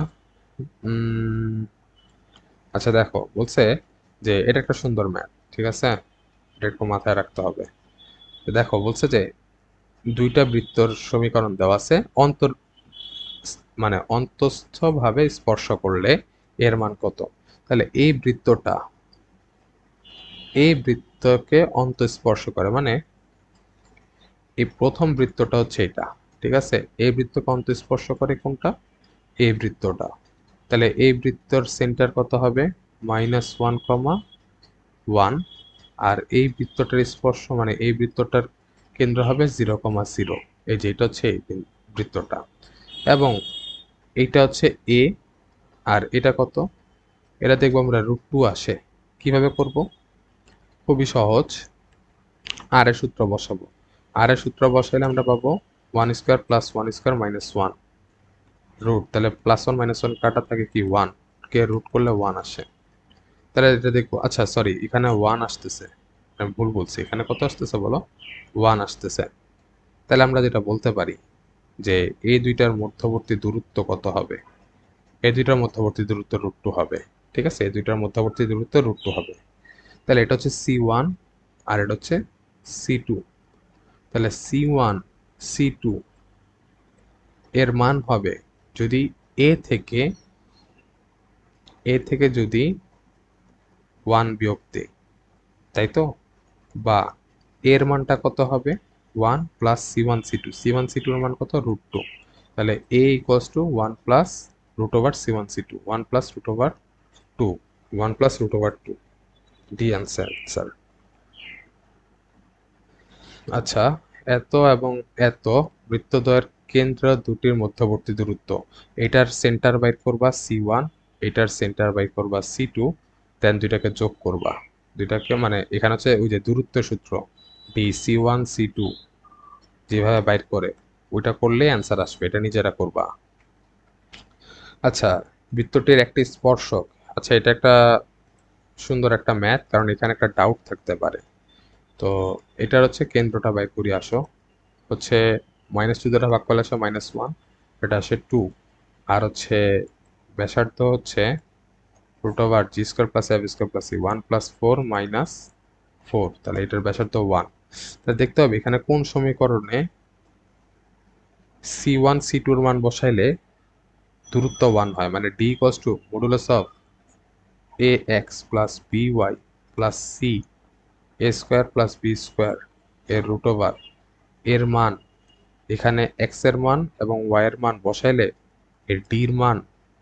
Speaker 1: আচ্ছা দেখো বলছে যে এটা একটা সুন্দর ম্যাথ, ঠিক আছে, এটা একটু মাথায় রাখতে হবে। দেখো বলছে যে দুইটা বৃত্তর সমীকরণ দেওয়া আছে, মানে অন্তস্থভাবে স্পর্শ করলে এর মান কত। তাহলে এই বৃত্তকে অন্তঃস্পর্শ করে, মানে এই প্রথম বৃত্তটা হচ্ছে এটা, ঠিক আছে, এই বৃত্তকে অন্তঃস্পর্শ করে কোনটা? এই বৃত্তটা। তাহলে এই বৃত্তর সেন্টার কত হবে? -1,1। আর এই বৃত্তটার স্পর্শ মানে এই বৃত্তটার কেন্দ্র হবে 0,0। এই যে এটা হচ্ছে এই বৃত্তটা, এবং এইটা হচ্ছে এ, আর এটা কত? এটা দেখবো আমরা √2 আসে। কিভাবে করব? খুবই সহজ, আর এর সূত্র বসাবো। আর এর সূত্র বসাইলে আমরা পাবো 1² + 1² - 1 রুট। তাহলে +1 - 1 কাটা থাকে কি 1, কে রুট করলে 1 আসে। তাহলে এটা দেখবো, আচ্ছা সরি, এখানে 1 আসতেছে, আমি ভুল বলছি, এখানে কত আসতেছে বলো? 1 আসতেছে। তাহলে আমরা যেটা বলতে পারি যে এই দুইটার মধ্যবর্তী দূরত্ব কত হবে? এই দুইটার মধ্যবর্তী দূরত্ব √2 হবে, ঠিক আছে, এই দুইটার মধ্যবর্তী দূরত্ব √2 হবে। তাহলে এটা হচ্ছে C1 আর এটা হচ্ছে C2। তাহলে C1 C2 এর মান হবে, যদি এ থেকে যদি 1 বিয়োগ দেই, তাই তো, বা এর মানটা কত হবে? 1 + C1 C2, C1 C2 এর মান কত? √2। তাহলে A = 1 + √C1 C2, 1 + √2, 1 + √2। D answer sir. আচ্ছা, এত এবং এত বৃত্তদ্বয়ের কেন্দ্র দুটির মধ্যবর্তী দূরত্ব, এটার সেন্টার বাইর করবা C1, এটার সেন্টার বাইর করবা C2, দেন দুইটাকে যোগ করবা। দুইটাকে মানে এখানে হচ্ছে ওই যে দূরত্বের সূত্র ডি C1 C2 যেভাবে বাইর করে ওইটা করলেই অ্যান্সার আসবে, এটা নিজেরা করবা। আচ্ছা, বৃত্তটির একটি স্পর্শক। আচ্ছা, এটা একটা সুন্দর একটা ম্যাথ, কারণ এখানে একটা ডাউট থাকতে পারে। তো এটার হচ্ছে কেন্দ্রটা বাইর করি আসো। হচ্ছে -2 দ্বারা ভাগ করলে আসে -1, এটা আসে 2। আর হচ্ছে ব্যাসার্ধ হচ্ছে √g² + f² + c, 1 + 4 - 4, তাহলে এটার ব্যাসার্ধ 1। তাহলে দেখতে হবে এখানে কোন সমীকরণে C1 C2 এর মান বসাইলে দূরত্ব 1 হয়, মানে d = ax + by + c a² + b² এর √ এর মান, এখানে x এর মান এবং y এর মান বসাইলে এর d এর মান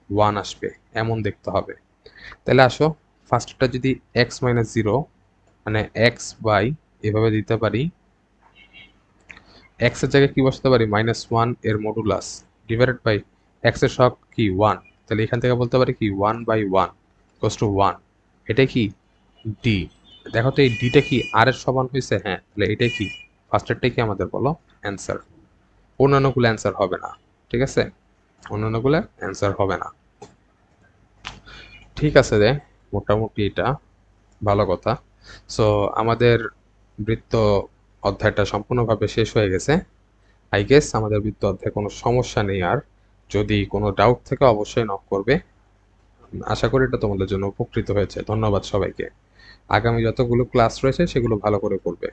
Speaker 1: 1 আসবে, এমন দেখতে হবে। তাহলে আসো, ফার্স্টটা যদি x - 0 মানে x/, এভাবে দিতে পারি, x এর জায়গায় কি বসাতে পারি? -1 এর মডুলাস ডিভাইডেড বাই x এর সহগ কি 1। তাহলে এখান থেকে বলতে পারি কি 1/1 = 1। এটা কি? d। দেখো তো এই ডিটা কি আর এর সমান হয়েছে? হ্যাঁ, তাহলে এটাই কি, ফার্স্টেরটাই কি আমাদের বলো অ্যান্সার। অন্যান্যগুলো অ্যান্সার হবে না, ঠিক আছে, অন্যান্যগুলো অ্যান্সার হবে না। ঠিক আছে রে, মোটামুটি এটা ভালো কথা। সো আমাদের বৃত্ত অধ্যায়টা সম্পূর্ণভাবে শেষ হয়ে গেছে। আই গেস আমাদের বৃত্ত অধ্যায়ে কোনো সমস্যা নেই আর। যদি কোনো ডাউট থাকে অবশ্যই নক করবে। আশা করি এটা তোমাদের জন্য উপকৃত হয়েছে। ধন্যবাদ সবাইকে। আগামী যতগুলো ক্লাস রয়েছে সেগুলো ভালো করে করবে।